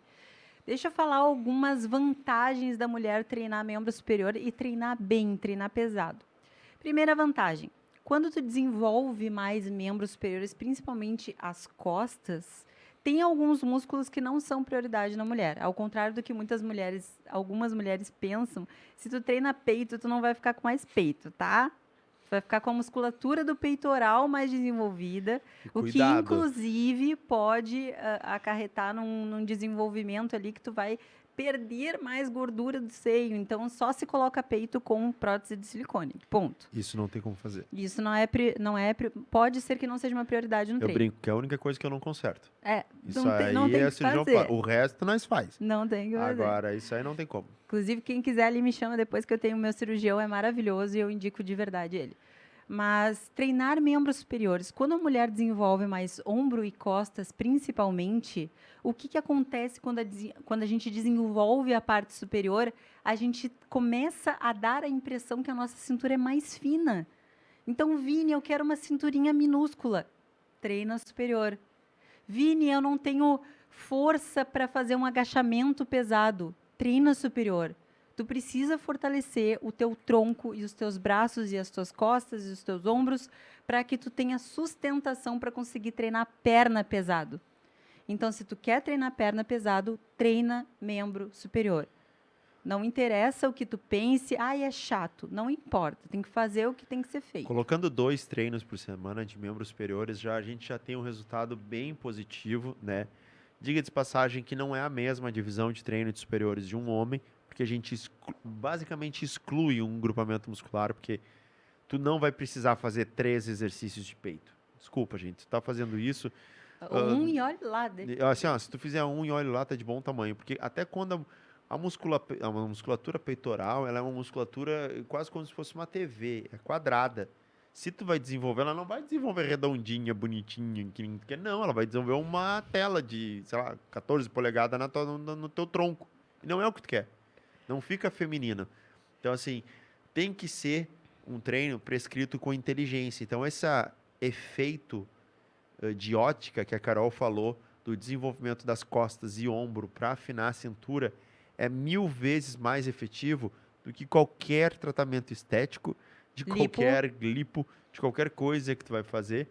Deixa eu falar algumas vantagens da mulher treinar membro superior e treinar bem, treinar pesado. Primeira vantagem, quando tu desenvolve mais membros superiores, principalmente as costas, tem alguns músculos que não são prioridade na mulher. Ao contrário do que algumas mulheres pensam, se tu treina peito, tu não vai ficar com mais peito, tá? Tu vai ficar com a musculatura do peitoral mais desenvolvida, o que inclusive pode acarretar num desenvolvimento ali que tu vai perder mais gordura do seio. Então, só se coloca peito com prótese de silicone. Ponto. Isso não tem como fazer. Isso pode ser que não seja uma prioridade no treino. Eu brinco que é a única coisa que eu não conserto. Isso não tem é que fazer. O resto nós faz. Não tem que fazer. Agora, isso aí não tem como. Inclusive, quem quiser ali me chama depois que eu tenho o meu cirurgião, é maravilhoso e eu indico de verdade ele. Mas treinar membros superiores, quando a mulher desenvolve mais ombro e costas, principalmente, o que acontece quando a gente desenvolve a parte superior? A gente começa a dar a impressão que a nossa cintura é mais fina. Então, Vini, eu quero uma cinturinha minúscula. Treina superior. Vini, eu não tenho força para fazer um agachamento pesado. Treina superior. Tu precisa fortalecer o teu tronco e os teus braços e as tuas costas e os teus ombros para que tu tenha sustentação para conseguir treinar perna pesado. Então, se tu quer treinar perna pesado, treina membro superior. Não interessa o que tu pense, é chato. Não importa, tem que fazer o que tem que ser feito. Colocando 2 treinos por semana de membros superiores, a gente já tem um resultado bem positivo, né? Diga de passagem que não é a mesma divisão de treino de superiores de um homem, porque a gente basicamente exclui um grupamento muscular, porque tu não vai precisar fazer 3 exercícios de peito. Desculpa, gente, tu tá fazendo isso... e olha lá. Assim, se tu fizer e olha lá, tá de bom tamanho, porque até quando a musculatura peitoral, ela é uma musculatura quase como se fosse uma TV, é quadrada. Se tu vai desenvolver, ela não vai desenvolver redondinha, bonitinha, não, ela vai desenvolver uma tela de, 14 polegadas no teu tronco. E não é o que tu quer. Não fica feminino. Então, assim, tem que ser um treino prescrito com inteligência. Então, esse efeito de ótica que a Carol falou, do desenvolvimento das costas e ombro para afinar a cintura, é 1000 vezes mais efetivo do que qualquer tratamento estético, qualquer lipo, de qualquer coisa que tu vai fazer,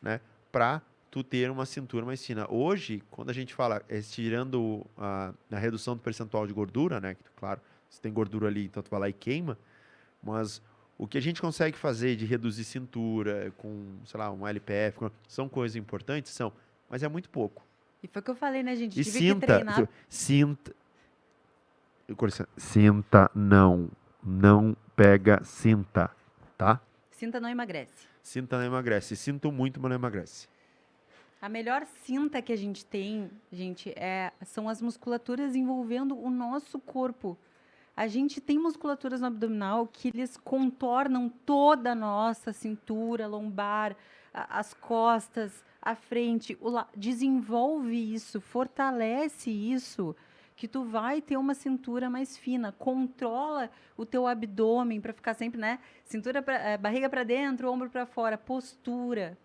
né, para tu ter uma cintura mais fina. Hoje, quando a gente fala, tirando a redução do percentual de gordura, né, que, claro, se tem gordura ali, então tu vai lá e queima, mas o que a gente consegue fazer de reduzir cintura com, um LPF, são coisas importantes, mas é muito pouco. E foi o que eu falei, né, gente? Que treinar. Cinta, não pega cinta, tá? Cinta não emagrece. Cinta não emagrece. Sinto muito, mas não emagrece. A melhor cinta que a gente tem, gente, são as musculaturas envolvendo o nosso corpo. A gente tem musculaturas no abdominal que eles contornam toda a nossa cintura, lombar, as costas, a frente. Desenvolve isso, fortalece isso, que tu vai ter uma cintura mais fina. Controla o teu abdômen para ficar sempre, né? Barriga para dentro, ombro para fora. Postura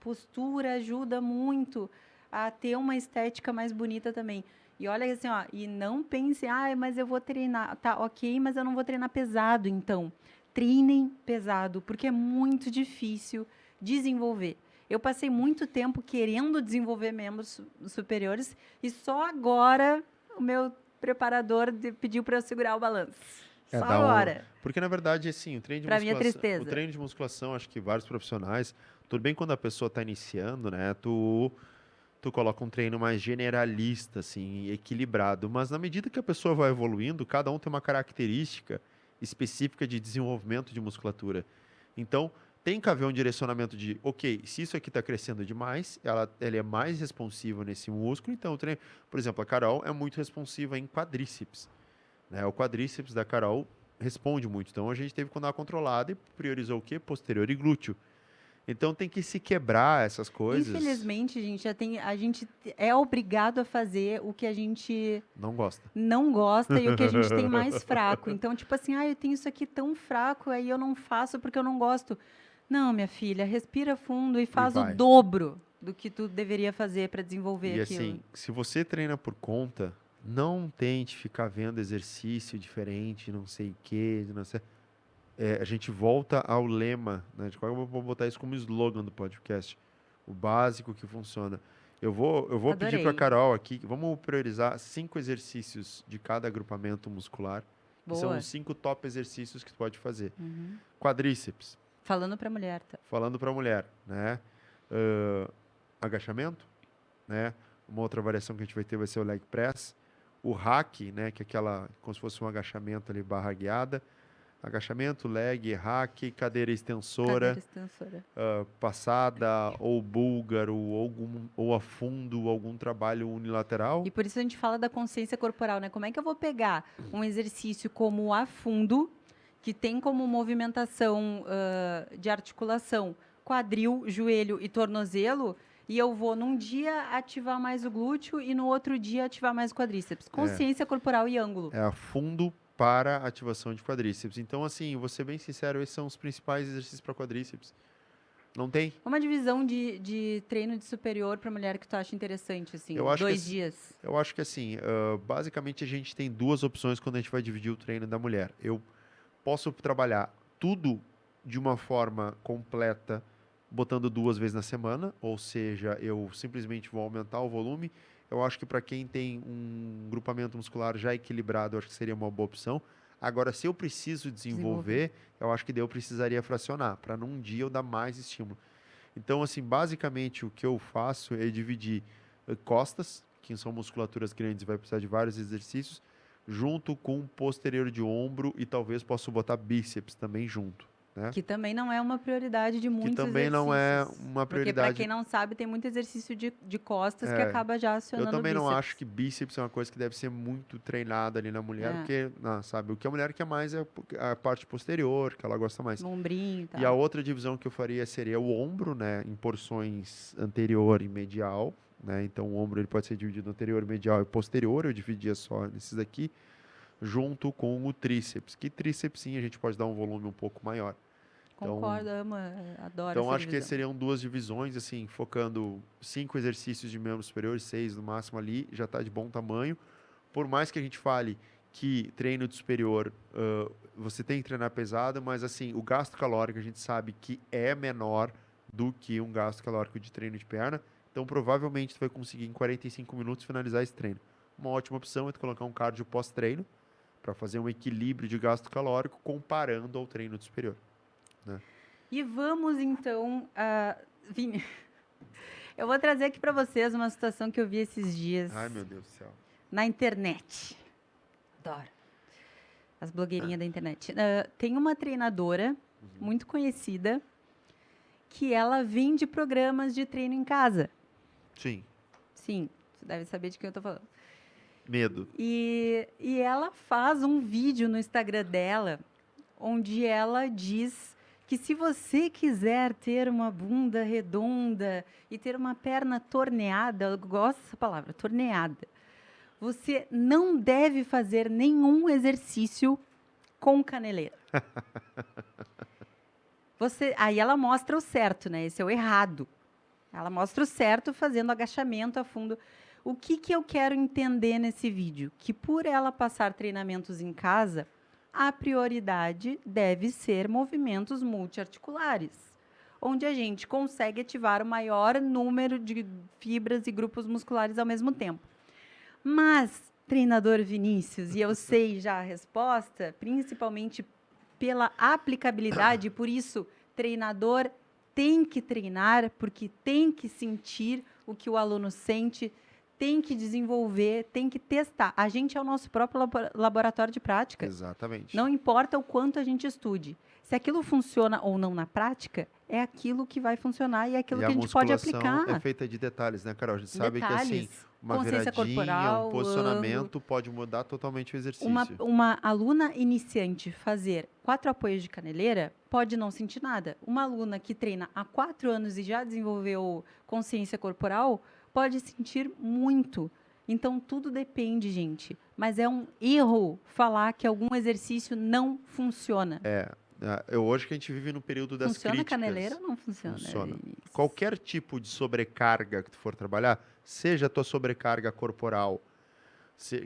ajuda muito a ter uma estética mais bonita também. E olha assim, e não pense, mas eu vou treinar, tá, ok, mas eu não vou treinar pesado, então. Treinem pesado, porque é muito difícil desenvolver. Eu passei muito tempo querendo desenvolver membros superiores e só agora o meu preparador pediu para eu segurar o balanço. Só agora. Porque, na verdade, assim, o treino de musculação, acho que vários profissionais, tudo bem quando a pessoa está iniciando, né, tu coloca um treino mais generalista, assim, equilibrado. Mas na medida que a pessoa vai evoluindo, cada um tem uma característica específica de desenvolvimento de musculatura. Então, tem que haver um direcionamento de, ok, se isso aqui está crescendo demais, ele é mais responsivo nesse músculo, então o treino... Por exemplo, a Carol é muito responsiva em quadríceps, né? O quadríceps da Carol responde muito. Então, a gente teve que dar uma controlada e priorizou o quê? Posterior e glúteo. Então tem que se quebrar essas coisas. Infelizmente, a gente é obrigado a fazer o que a gente não gosta e o que a gente tem mais fraco. Então, tipo assim, eu tenho isso aqui tão fraco, aí eu não faço porque eu não gosto. Não, minha filha, respira fundo e faz o dobro do que tu deveria fazer para desenvolver aquilo. E assim, se você treina por conta, Não tente ficar vendo exercício diferente, não sei o quê, não sei. A gente volta ao lema, né? Eu vou botar isso como slogan do podcast. O básico que funciona. Eu vou pedir para a Adorei. Carol aqui, vamos priorizar 5 exercícios de cada agrupamento muscular, que são Boa. os 5 top exercícios que tu pode fazer. Uhum. Quadríceps, Falando para mulher, tá? falando para mulher, né? Agachamento, né? Uma outra variação que a gente vai ter vai ser o leg press. O hack, né? Que é aquela, como se fosse um agachamento ali, barra guiada. Agachamento, leg, hack, cadeira extensora, Cadeira extensora. passada, ou búlgaro, ou a fundo, algum trabalho unilateral. E por isso a gente fala da consciência corporal, né? Como é que eu vou pegar um exercício como o afundo, que tem como movimentação de articulação quadril, joelho e tornozelo, e eu vou num dia ativar mais o glúteo e no outro dia ativar mais o quadríceps. Consciência corporal e ângulo. É a fundo para ativação de quadríceps. Então, assim, vou ser bem sincero, esses são os principais exercícios para quadríceps. Não tem? Uma divisão de treino de superior para mulher que tu acha interessante, assim, Eu acho que 2 assim, dias. Eu acho que assim, basicamente a gente tem duas opções quando a gente vai dividir o treino da mulher. Eu posso trabalhar tudo de uma forma completa, botando 2 vezes na semana, ou seja, eu simplesmente vou aumentar o volume. Eu acho que para quem tem um grupamento muscular já equilibrado, eu acho que seria uma boa opção. Agora, se eu preciso desenvolver, eu acho que daí eu precisaria fracionar, para num dia eu dar mais estímulo. Então, assim, basicamente o que eu faço é dividir costas, que são musculaturas grandes, vai precisar de vários exercícios, junto com posterior de ombro e talvez possa botar bíceps também junto, né? Que também não é uma prioridade de Que muitos também não é exercícios. uma Porque, para prioridade. quem não sabe, tem muito exercício de costas que É, acaba já eu acionando também o não bíceps. acho que bíceps é uma coisa que deve ser muito treinada ali na mulher, É, porque, sabe, o que a mulher quer mais é a parte posterior, que ela gosta mais. no ombrinho e E a tal. outra divisão que eu faria seria o ombro, né, em porções anterior e medial, né? Então o ombro ele pode ser dividido anterior, medial e posterior, eu dividia só nesses aqui, junto com o tríceps. Que tríceps sim a gente pode dar um volume um pouco maior. Então, Concordo, amo, adoro então essa acho que divisão. seriam 2 divisões, assim, focando 5 exercícios de membros superiores, 6 no máximo ali, já está de bom tamanho. Por mais que a gente fale que treino de superior, você tem que treinar pesado, mas assim, o gasto calórico a gente sabe que é menor do que um gasto calórico de treino de perna. Então, provavelmente, tu vai conseguir em 45 minutos finalizar esse treino. Uma ótima opção é tu colocar um cardio pós-treino para fazer um equilíbrio de gasto calórico comparando ao treino de superior, né? E vamos, então, Vini, eu vou trazer aqui para vocês uma situação que eu vi esses dias Ai, meu Deus do céu. na internet. Adoro. As blogueirinhas da internet. Tem uma treinadora muito conhecida que ela vende programas de treino em casa. Sim, Sim, você deve saber de quem eu tô falando. medo. E ela faz um vídeo no Instagram dela onde ela diz que se você quiser ter uma bunda redonda e ter uma perna torneada, eu gosto dessa palavra, torneada, você não deve fazer nenhum exercício com caneleira. Aí ela mostra o certo, né? Esse é o errado. Ela mostra o certo fazendo agachamento a fundo. O que eu quero entender nesse vídeo? Que por ela passar treinamentos em casa, a prioridade deve ser movimentos multiarticulares, onde a gente consegue ativar o maior número de fibras e grupos musculares ao mesmo tempo. Mas, treinador Vinícius, e eu sei já a resposta, principalmente pela aplicabilidade, por isso, treinador tem que treinar, porque tem que sentir o que o aluno sente, tem que desenvolver, tem que testar. A gente é o nosso próprio laboratório de prática. Exatamente. Não importa o quanto a gente estude. Se aquilo funciona ou não na prática, é aquilo que vai funcionar e é aquilo E que a gente pode aplicar. é feita de detalhes, né, Carol? A gente sabe que assim, Detalhes, uma consciência viradinha, corporal, um posicionamento pode mudar totalmente o exercício. Uma aluna iniciante fazer 4 apoios de caneleira pode não sentir nada. Uma aluna que treina há 4 anos e já desenvolveu consciência corporal pode sentir muito. Então, tudo depende, gente. Mas é um erro falar que algum exercício não funciona. Hoje que a gente vive no período das Funciona críticas. caneleira ou não funciona? Funciona. Qualquer tipo de sobrecarga que tu for trabalhar, seja a tua sobrecarga corporal,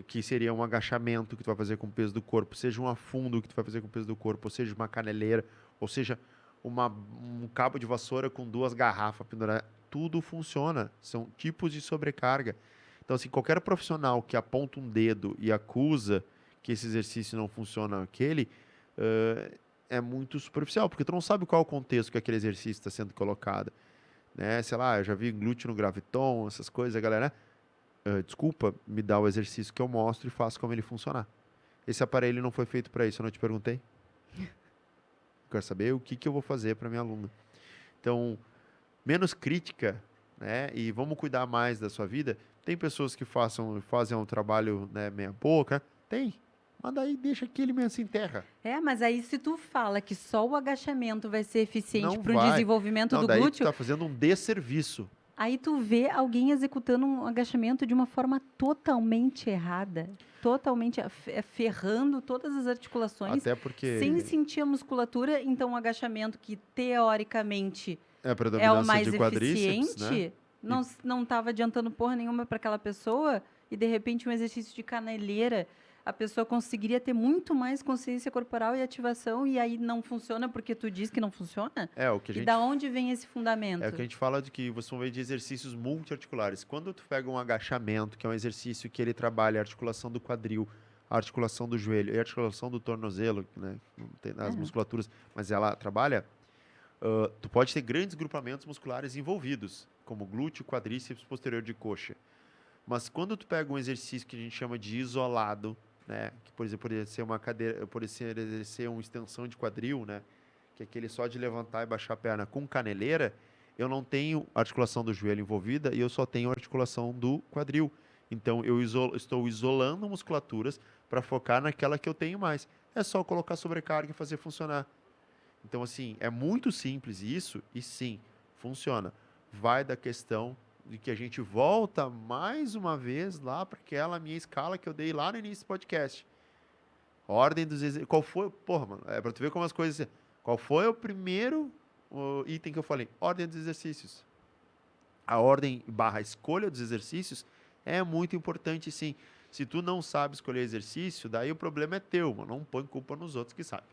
que seria um agachamento que tu vai fazer com o peso do corpo, seja um afundo que tu vai fazer com o peso do corpo, ou seja uma caneleira, ou seja um cabo de vassoura com 2 garrafas penduradas, tudo funciona. São tipos de sobrecarga. Então, assim, qualquer profissional que aponta um dedo e acusa que esse exercício não funciona aquele, é muito superficial, porque tu não sabe qual é o contexto que aquele exercício está sendo colocado. Né? Sei lá, eu já vi glúteo no graviton, essas coisas, a galera, desculpa, me dá o exercício que eu mostro e faço como ele funcionar. Esse aparelho não foi feito para isso, eu não te perguntei? Quero saber o que eu vou fazer para minha aluna. Então, menos crítica, né? E vamos cuidar mais da sua vida. Tem pessoas que fazem um trabalho, né, meia boca. Tem. Mas daí deixa que ele mesmo se enterra. Mas aí se tu fala que só o agachamento vai ser eficiente Não para o vai. desenvolvimento Não, do daí glúteo, tu tá fazendo um desserviço. aí tu vê alguém executando um agachamento de uma forma totalmente errada, totalmente ferrando todas as articulações, Até porque sem sentir a musculatura. Então, um agachamento que teoricamente é a é o predominância mais de quadríceps, né? eficiente, não estava adiantando porra nenhuma para aquela pessoa, e de repente um exercício de caneleira, a pessoa conseguiria ter muito mais consciência corporal e ativação, e aí não funciona porque tu diz que não funciona? O que a E gente da onde vem esse fundamento? É o que a gente fala de que você vai ver de exercícios multiarticulares. Quando tu pega um agachamento, que é um exercício que ele trabalha a articulação do quadril, a articulação do joelho e a articulação do tornozelo, né? Não tem as musculaturas, mas ela trabalha, tu pode ter grandes grupamentos musculares envolvidos, como glúteo, quadríceps, posterior de coxa. Mas quando tu pega um exercício que a gente chama de isolado, né? Que, por exemplo, poderia ser uma cadeira, poderia ser uma extensão de quadril, né? Que é aquele só de levantar e baixar a perna com caneleira, eu não tenho articulação do joelho envolvida e eu só tenho articulação do quadril. Então, eu estou isolando musculaturas para focar naquela que eu tenho mais. É só colocar sobrecarga e fazer funcionar. Então, assim, é muito simples isso e sim, funciona. Vai da questão de que a gente volta mais uma vez lá para aquela minha escala que eu dei lá no início do podcast. Ordem dos exercícios. Qual foi? Porra, mano, é para tu ver como as coisas... Qual foi o primeiro item que eu falei? Ordem dos exercícios. A ordem / escolha dos exercícios é muito importante, sim. Se tu não sabe escolher exercício, daí o problema é teu, mano. Não põe culpa nos outros que sabem.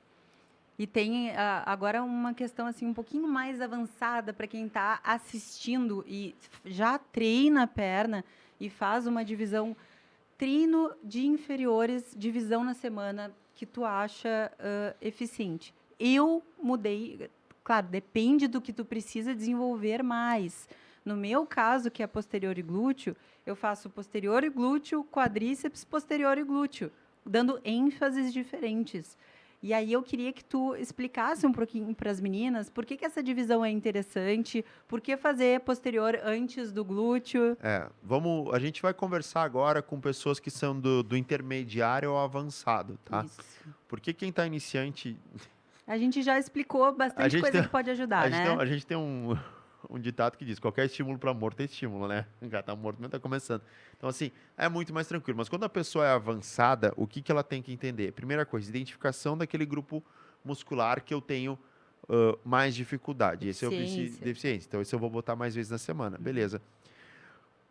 E tem agora uma questão assim um pouquinho mais avançada para quem está assistindo e já treina a perna e faz uma divisão, treino de inferiores, divisão na semana, que tu acha eficiente. Eu mudei, claro, depende do que tu precisa desenvolver mais. No meu caso, que é posterior e glúteo, eu faço posterior e glúteo, quadríceps, posterior e glúteo, dando ênfases diferentes. E aí eu queria que tu explicasse um pouquinho para as meninas por que essa divisão é interessante, por que fazer posterior antes do glúteo. A gente vai conversar agora com pessoas que são do intermediário ao avançado, tá? Isso. Porque quem está iniciante... A gente já explicou bastante coisa que pode ajudar, né? A gente tem um ditado que diz, qualquer estímulo para morto é estímulo, né? Já tá morto, mas tá começando. Então, assim, é muito mais tranquilo. Mas quando a pessoa é avançada, o que ela tem que entender? Primeira coisa, identificação daquele grupo muscular que eu tenho mais dificuldade. Esse eu preciso deficiência. Então, esse eu vou botar mais vezes na semana. Beleza.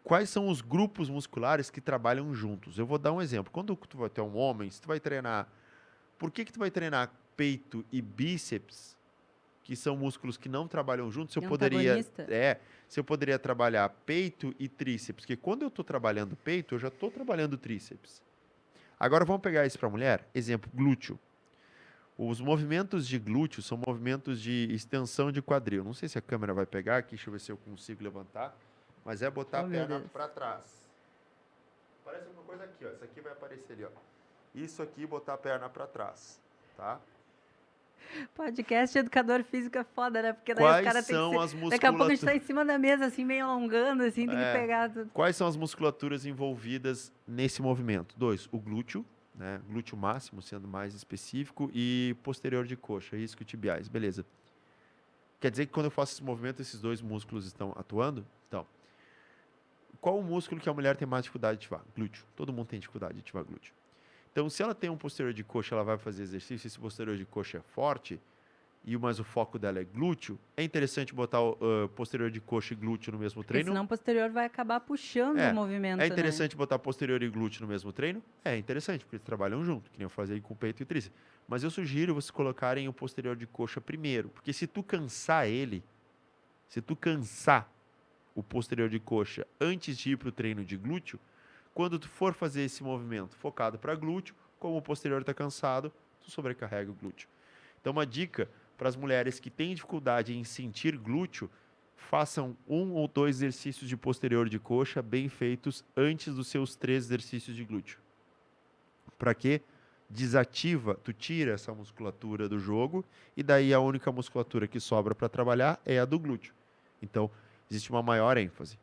Quais são os grupos musculares que trabalham juntos? Eu vou dar um exemplo. Quando tu vai ter um homem, se tu vai treinar... Por que tu vai treinar peito e bíceps, que são músculos que não trabalham juntos, se eu poderia trabalhar peito e tríceps, porque quando eu estou trabalhando peito, eu já estou trabalhando tríceps. Agora vamos pegar isso para a mulher, exemplo, glúteo. Os movimentos de glúteo são movimentos de extensão de quadril. Não sei se a câmera vai pegar aqui, deixa eu ver se eu consigo levantar, mas é botar a perna para trás. Parece alguma coisa aqui, ó. Isso aqui vai aparecer ali, ó. Isso aqui, botar a perna para trás, tá? Podcast educador físico é foda, né? Porque daí Quais os caras têm que ser... Daqui a pouco a gente tá em cima da mesa, assim, meio alongando, assim, tem que pegar tudo. Quais são as musculaturas envolvidas nesse movimento? 2, o glúteo, né? Glúteo máximo, sendo mais específico, e posterior de coxa, isquiotibiais, beleza. Quer dizer que quando eu faço esse movimento, esses dois músculos estão atuando? Então, qual o músculo que a mulher tem mais dificuldade de ativar? Glúteo. Todo mundo tem dificuldade de ativar glúteo. Então, se ela tem um posterior de coxa, ela vai fazer exercício, esse posterior de coxa é forte, mas o foco dela é glúteo, é interessante botar o posterior de coxa e glúteo no mesmo Porque treino? senão o posterior vai acabar puxando o movimento, É interessante botar posterior e glúteo no mesmo treino? É interessante, porque eles trabalham junto, que nem eu fazia com peito e tríceps. Mas eu sugiro vocês colocarem o posterior de coxa primeiro, porque se tu cansar o posterior de coxa antes de ir para o treino de glúteo, quando tu for fazer esse movimento focado para glúteo, como o posterior está cansado, tu sobrecarrega o glúteo. Então, uma dica para as mulheres que têm dificuldade em sentir glúteo, façam 1 ou 2 exercícios de posterior de coxa bem feitos antes dos seus 3 exercícios de glúteo. Para quê? Desativa, tu tira essa musculatura do jogo e daí a única musculatura que sobra para trabalhar é a do glúteo. Então, existe uma maior ênfase.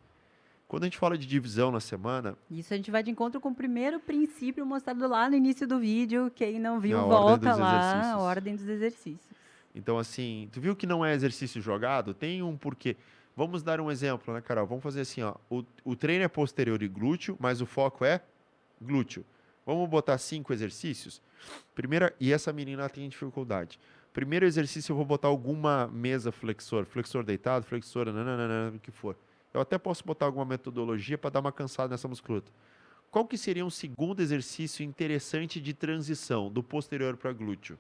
Quando a gente fala de divisão na semana... Isso a gente vai de encontro com o primeiro princípio mostrado lá no início do vídeo. Quem não viu, A ordem volta dos lá, exercícios. a ordem dos exercícios. Então, assim, tu viu que não é exercício jogado? Tem um porquê. Vamos dar um exemplo, né, Carol? Vamos fazer assim, ó. O treino é posterior e glúteo, mas o foco é glúteo. Vamos botar 5 exercícios? E essa menina tem dificuldade. Primeiro exercício eu vou botar alguma mesa flexor deitado, flexora, o que for. Eu até posso botar alguma metodologia para dar uma cansada nessa musculatura. Qual que seria um segundo exercício interessante de transição do posterior para glúteo?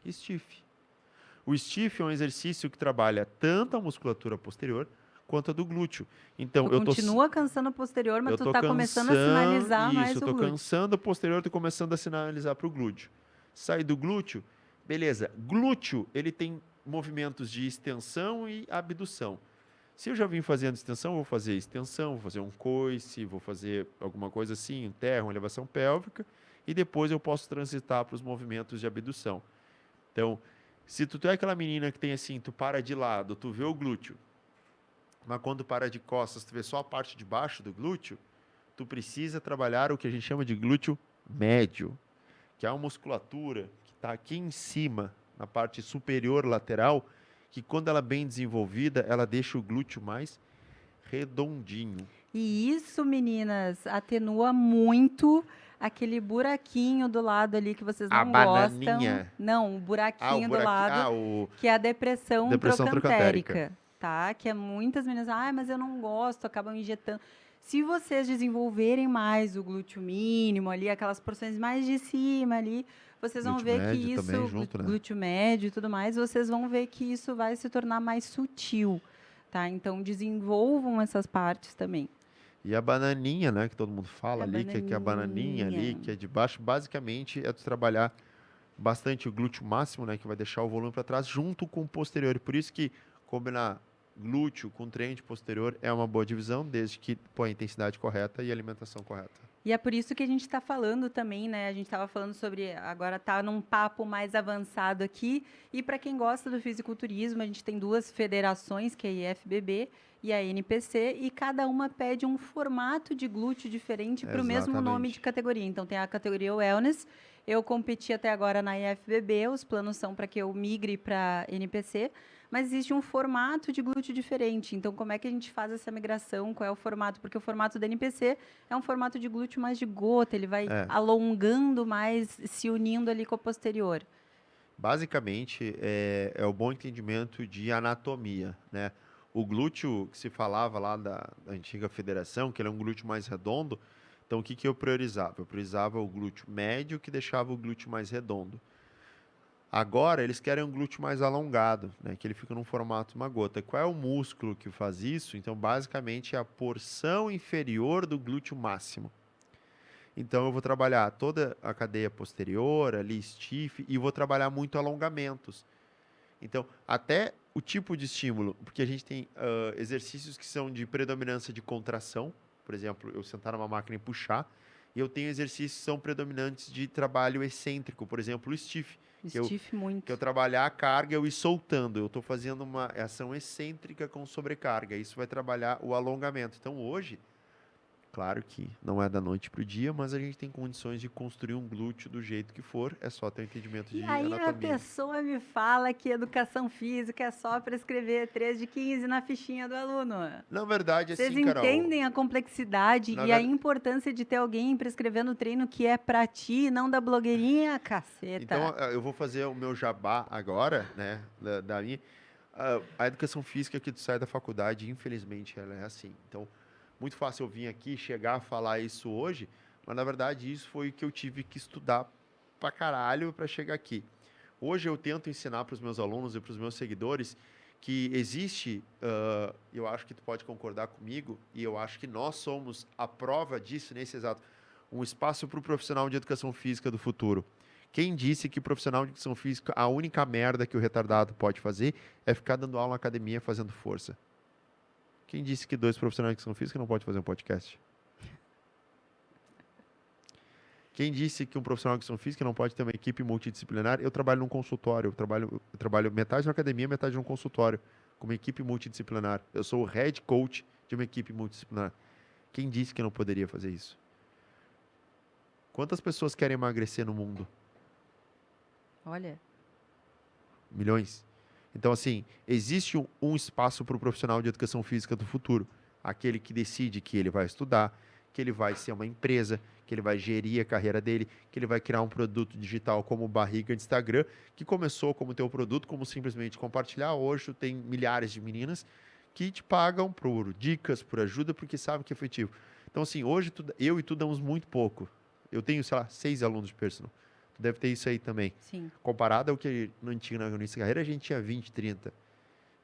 Stiff. O stiff é um exercício que trabalha tanto a musculatura posterior quanto a do glúteo. Então, tu continua cansando o posterior, mas tu está começando a sinalizar mais o glúteo. Isso, eu estou cansando o posterior, estou começando a sinalizar para o glúteo. Sai do glúteo, beleza. Glúteo, ele tem movimentos de extensão e abdução. Se eu já vim fazendo extensão, vou fazer extensão, vou fazer um coice, vou fazer alguma coisa assim, um terra, uma elevação pélvica, e depois eu posso transitar para os movimentos de abdução. Então, se tu é aquela menina que tem assim, tu para de lado, tu vê o glúteo, mas quando para de costas, tu vê só a parte de baixo do glúteo, tu precisa trabalhar o que a gente chama de glúteo médio, que é uma musculatura que está aqui em cima, na parte superior lateral, que quando ela é bem desenvolvida, ela deixa o glúteo mais redondinho. E isso, meninas, atenua muito aquele buraquinho do lado ali que vocês não gostam. Não, o buraquinho do lado, que é a depressão trocantérica, tá? Que é muitas meninas, mas eu não gosto, acabam injetando. Se vocês desenvolverem mais o glúteo mínimo ali, aquelas porções mais de cima ali, vocês vão ver que isso, glúteo médio e tudo mais, vocês vão ver que isso vai se tornar mais sutil, tá? Então, desenvolvam essas partes também. E a bananinha, né, que todo mundo fala ali, que é a bananinha ali, que é de baixo, basicamente é tu trabalhar bastante o glúteo máximo, né, que vai deixar o volume para trás, junto com o posterior. E por isso que combinar glúteo com treino de posterior é uma boa divisão, desde que põe a intensidade correta e a alimentação correta. E é por isso que a gente está falando também, né? A gente estava falando sobre, agora está num papo mais avançado aqui. E para quem gosta do fisiculturismo, a gente tem 2 federações, que é a IFBB e a NPC, e cada uma pede um formato de glúteo diferente para o mesmo nome de categoria. Então, tem a categoria Wellness. Eu competi até agora na IFBB, os planos são para que eu migre para a NPC, mas existe um formato de glúteo diferente. Então, como é que a gente faz essa migração? Qual é o formato? Porque o formato da NPC é um formato de glúteo mais de gota, ele vai alongando mais, se unindo ali com a posterior. Basicamente, é o bom entendimento de anatomia, né? O glúteo que se falava lá da antiga federação, que ele é um glúteo mais redondo, então o que eu priorizava? Eu priorizava o glúteo médio, que deixava o glúteo mais redondo. Agora, eles querem um glúteo mais alongado, né? Que ele fica num formato de uma gota. Qual é o músculo que faz isso? Então, basicamente, é a porção inferior do glúteo máximo. Então, eu vou trabalhar toda a cadeia posterior, ali, stiff, e vou trabalhar muito alongamentos. Então, até o tipo de estímulo, porque a gente tem exercícios que são de predominância de contração, por exemplo, eu sentar numa máquina e puxar, e eu tenho exercícios que são predominantes de trabalho excêntrico, por exemplo, o stiff. Que eu trabalhar a carga, eu ir soltando. Eu estou fazendo uma ação excêntrica com sobrecarga. Isso vai trabalhar o alongamento. Então, hoje, Claro que não é da noite para o dia, mas a gente tem condições de construir um glúteo do jeito que for, é só ter um entendimento E de aí a anatomia. pessoa me fala que educação física é só para escrever 3 de 15 na fichinha do aluno. Na verdade, Vocês assim, Carol, entendem a complexidade na e a ver- importância de ter alguém prescrevendo treino que é para ti, não da blogueirinha, caceta. então eu vou fazer o meu jabá agora, né, da minha. A educação física que tu sai da faculdade, infelizmente, ela é assim. Então, muito fácil eu vir aqui, chegar a falar isso hoje, mas na verdade isso foi o que eu tive que estudar pra caralho para chegar aqui. Hoje eu tento ensinar para os meus alunos e para os meus seguidores que existe, eu acho que tu pode concordar comigo, e eu acho que nós somos a prova disso nesse exato, um espaço para o profissional de educação física do futuro. Quem disse que profissional de educação física, a única merda que o retardado pode fazer é ficar dando aula na academia fazendo força? Quem disse que 2 profissionais de educação física não pode fazer um podcast? Quem disse que um profissional de educação física não pode ter uma equipe multidisciplinar? Eu trabalho num consultório, eu trabalho metade na academia, metade num consultório, com uma equipe multidisciplinar. Eu sou o head coach de uma equipe multidisciplinar. Quem disse que não poderia fazer isso? Quantas pessoas querem emagrecer no mundo? Olha, Milhões. Então, assim, existe um espaço para o profissional de educação física do futuro. Aquele que decide que ele vai estudar, que ele vai ser uma empresa, que ele vai gerir a carreira dele, que ele vai criar um produto digital como barriga de Instagram, que começou como teu produto, como simplesmente compartilhar. Hoje tu tem milhares de meninas que te pagam por dicas, por ajuda, porque sabem que é efetivo. Então, assim, hoje eu e tu damos muito pouco. Eu tenho, sei lá, 6 alunos de personal. Tu deve ter isso aí também. sim. Comparado ao que no antigo, na início da carreira, a gente tinha 20, 30.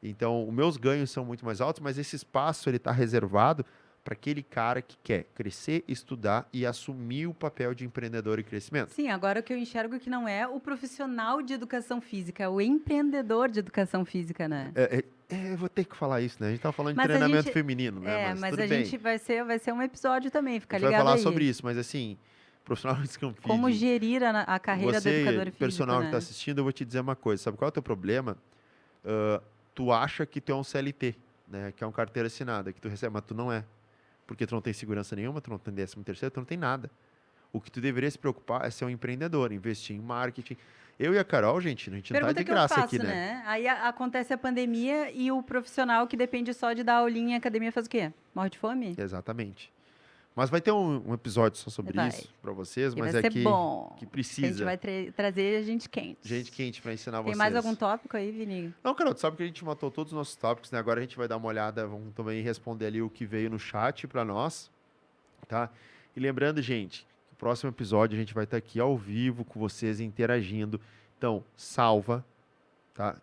Então, os meus ganhos são muito mais altos, mas esse espaço ele está reservado para aquele cara que quer crescer, estudar e assumir o papel de empreendedor e crescimento. Sim, agora o que eu enxergo que não é o profissional de educação física, é o empreendedor de educação física, né? Eu vou ter que falar isso, né? A gente estava falando de Mas a treinamento gente- feminino, né? mas tudo a bem. gente vai ser um episódio também, A fica gente vai ligado falar aí. sobre isso, mas assim, profissional de educação Como física, gerir a carreira do você, educador físico, personal que está né? assistindo, eu vou te dizer uma coisa. Sabe qual é o teu problema? Tu acha que tu é um CLT, né? Que é um carteira assinada, que tu recebe, mas tu não é. Porque tu não tem segurança nenhuma, tu não tem 13º, tu não tem nada. O que tu deveria se preocupar é ser um empreendedor, investir em marketing. Eu e a Carol, gente, a gente não tá Pergunta de que eu graça faço, aqui, né? né? Aí acontece a pandemia e o profissional que depende só de dar aulinha em academia faz o quê? Morre de fome? Exatamente. Mas vai ter um episódio só sobre Vai. isso para vocês, E mas vai é ser que bom. que A gente precisa vai trazer gente quente. gente quente para ensinar Tem vocês. mais algum tópico aí, Vini? Não, Carol, tu sabe que a gente matou todos os nossos tópicos, né? Agora a gente vai dar uma olhada, vamos também responder ali o que veio no chat para nós, tá? E lembrando, gente, que o próximo episódio a gente vai estar aqui ao vivo com vocês interagindo. Então, salva, tá?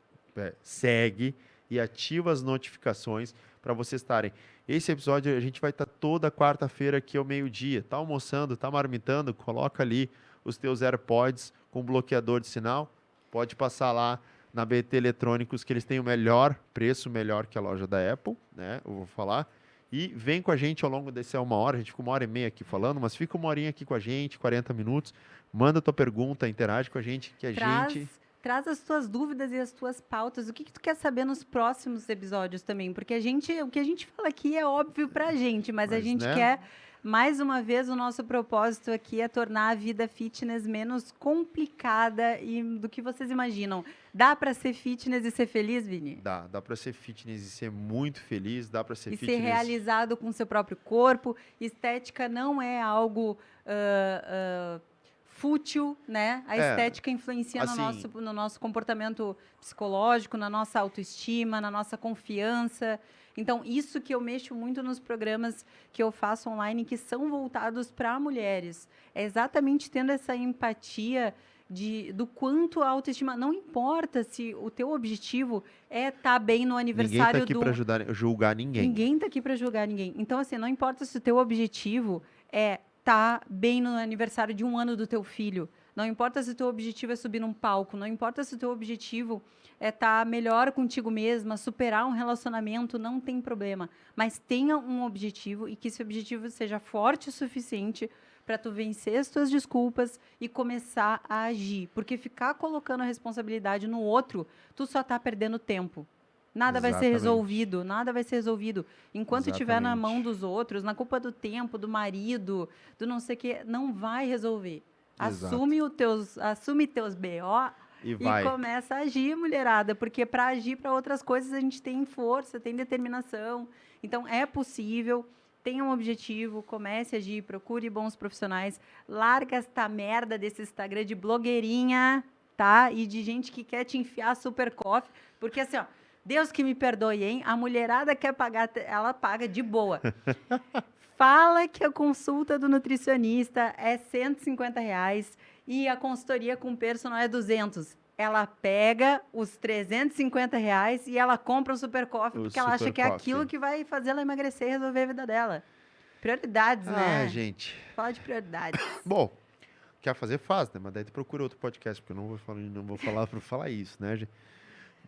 Segue e ativa as notificações para vocês estarem. Esse episódio a gente vai estar toda quarta-feira aqui ao meio-dia. Tá almoçando, tá marmitando? Coloca ali os teus AirPods com bloqueador de sinal. Pode passar lá na BT Eletrônicos que eles têm o melhor preço, melhor que a loja da Apple, né? Eu vou falar. E vem com a gente ao longo desse 1 hora. A gente ficou 1h30 aqui falando, mas fica 1 horinha aqui com a gente, 40 minutos. Manda tua pergunta, interage com a gente, que a gente... Traz as tuas dúvidas e as tuas pautas. O que tu quer saber nos próximos episódios também? Porque o que a gente fala aqui é óbvio pra gente, mas a Mas, gente né? quer, mais uma vez, o nosso propósito aqui é tornar a vida fitness menos complicada e do que vocês imaginam. Dá pra ser fitness e ser feliz, Vini? Dá para ser fitness e ser muito feliz, dá para ser E fitness... ser realizado com seu próprio corpo. Estética não é algo fútil, né? A estética influencia assim- no nosso comportamento psicológico, na nossa autoestima, na nossa confiança. Então, isso que eu mexo muito nos programas que eu faço online, que são voltados para mulheres. É exatamente tendo essa empatia do quanto a autoestima... Não importa se o teu objetivo é estar bem no Ninguém tá aniversário aqui do... para julgar ninguém. Ninguém tá aqui para julgar ninguém. Então, assim, não importa se o teu objetivo é estar bem no aniversário de 1 ano do teu filho. Não importa se o teu objetivo é subir num palco. Não importa se o teu objetivo é estar melhor contigo mesma, superar um relacionamento, não tem problema. Mas tenha um objetivo e que esse objetivo seja forte o suficiente para tu vencer as tuas desculpas e começar a agir. Porque ficar colocando a responsabilidade no outro, tu só tá perdendo tempo. Nada vai ser Exatamente. resolvido, nada vai ser resolvido. Enquanto estiver na mão Exatamente. dos outros, na culpa do tempo, do marido, do não sei o quê, não vai resolver. Exato. Assume teus BO E e vai. começa a agir, mulherada, porque para agir para outras coisas a gente tem força, tem determinação. Então é possível, tenha um objetivo, comece a agir, procure bons profissionais, larga esta merda desse Instagram de blogueirinha, tá? E de gente que quer te enfiar super coffee, porque assim, ó, Deus que me perdoe, hein? A mulherada quer pagar, ela paga de boa. Fala que a consulta do nutricionista é R$150 e a consultoria com personal é 200. Ela pega os R$350 e ela compra o super coffee, porque ela acha que é aquilo que vai fazer ela emagrecer e resolver a vida dela. Prioridades, né? Gente. Fala de prioridades. Bom, quer fazer, faz, né? Mas daí tu procura outro podcast, porque eu não vou falar para falar isso, né, gente?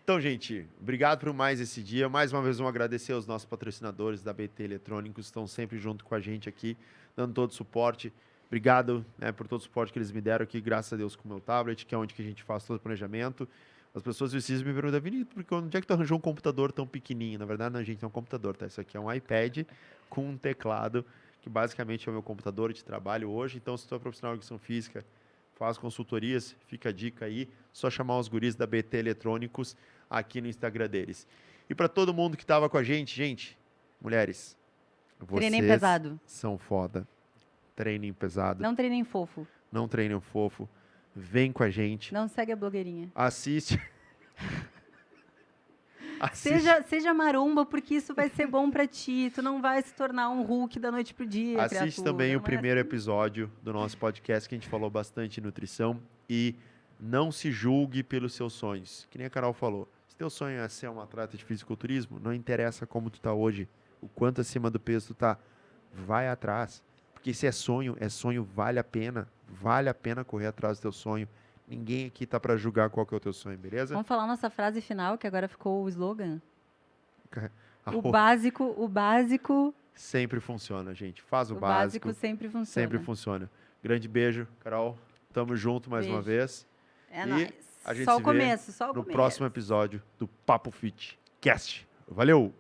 Então, gente, obrigado por mais esse dia. Mais uma vez, vamos agradecer aos nossos patrocinadores da BT Eletrônicos, que estão sempre junto com a gente aqui, dando todo o suporte. Obrigado, né, por todo o suporte que eles me deram aqui, graças a Deus, com o meu tablet, que é onde que a gente faz todo o planejamento. As pessoas precisam me perguntar, Vinícius, porque onde é que tu arranjou um computador tão pequenininho? Na verdade, não, gente, é um computador, tá? Isso aqui é um iPad com um teclado, que basicamente é o meu computador de trabalho hoje. Então, se tu é profissional de educação física, faz consultorias, fica a dica aí, só chamar os guris da BT Eletrônicos aqui no Instagram deles. E para todo mundo que estava com a gente, mulheres, Treinem vocês pesado. são foda. Treinem pesado. Não treinem fofo. Não treinem fofo. Vem com a gente. Não segue a blogueirinha. Assiste. Seja maromba, porque isso vai ser bom pra ti. Tu não vai se tornar um Hulk da noite pro dia, Assiste criatura. também o Não é primeiro assim. episódio do nosso podcast, que a gente falou bastante de nutrição. E não se julgue pelos seus sonhos. Que nem a Carol falou. Se teu sonho é ser um atleta de fisiculturismo, não interessa como tu tá hoje, o quanto acima do peso tu tá. Vai atrás. Porque se é sonho, vale a pena. Vale a pena correr atrás do teu sonho. Ninguém aqui tá para julgar qual que é o teu sonho, beleza? Vamos falar nossa frase final, que agora ficou o slogan. O Arroba. básico Sempre funciona, gente. Faz o O básico. básico sempre funciona. Sempre funciona. Grande beijo, Carol. Tamo junto mais uma vez. É E nóis. a gente Só se o vê começo, só o no começo. próximo episódio do Papo Fit Cast. Valeu!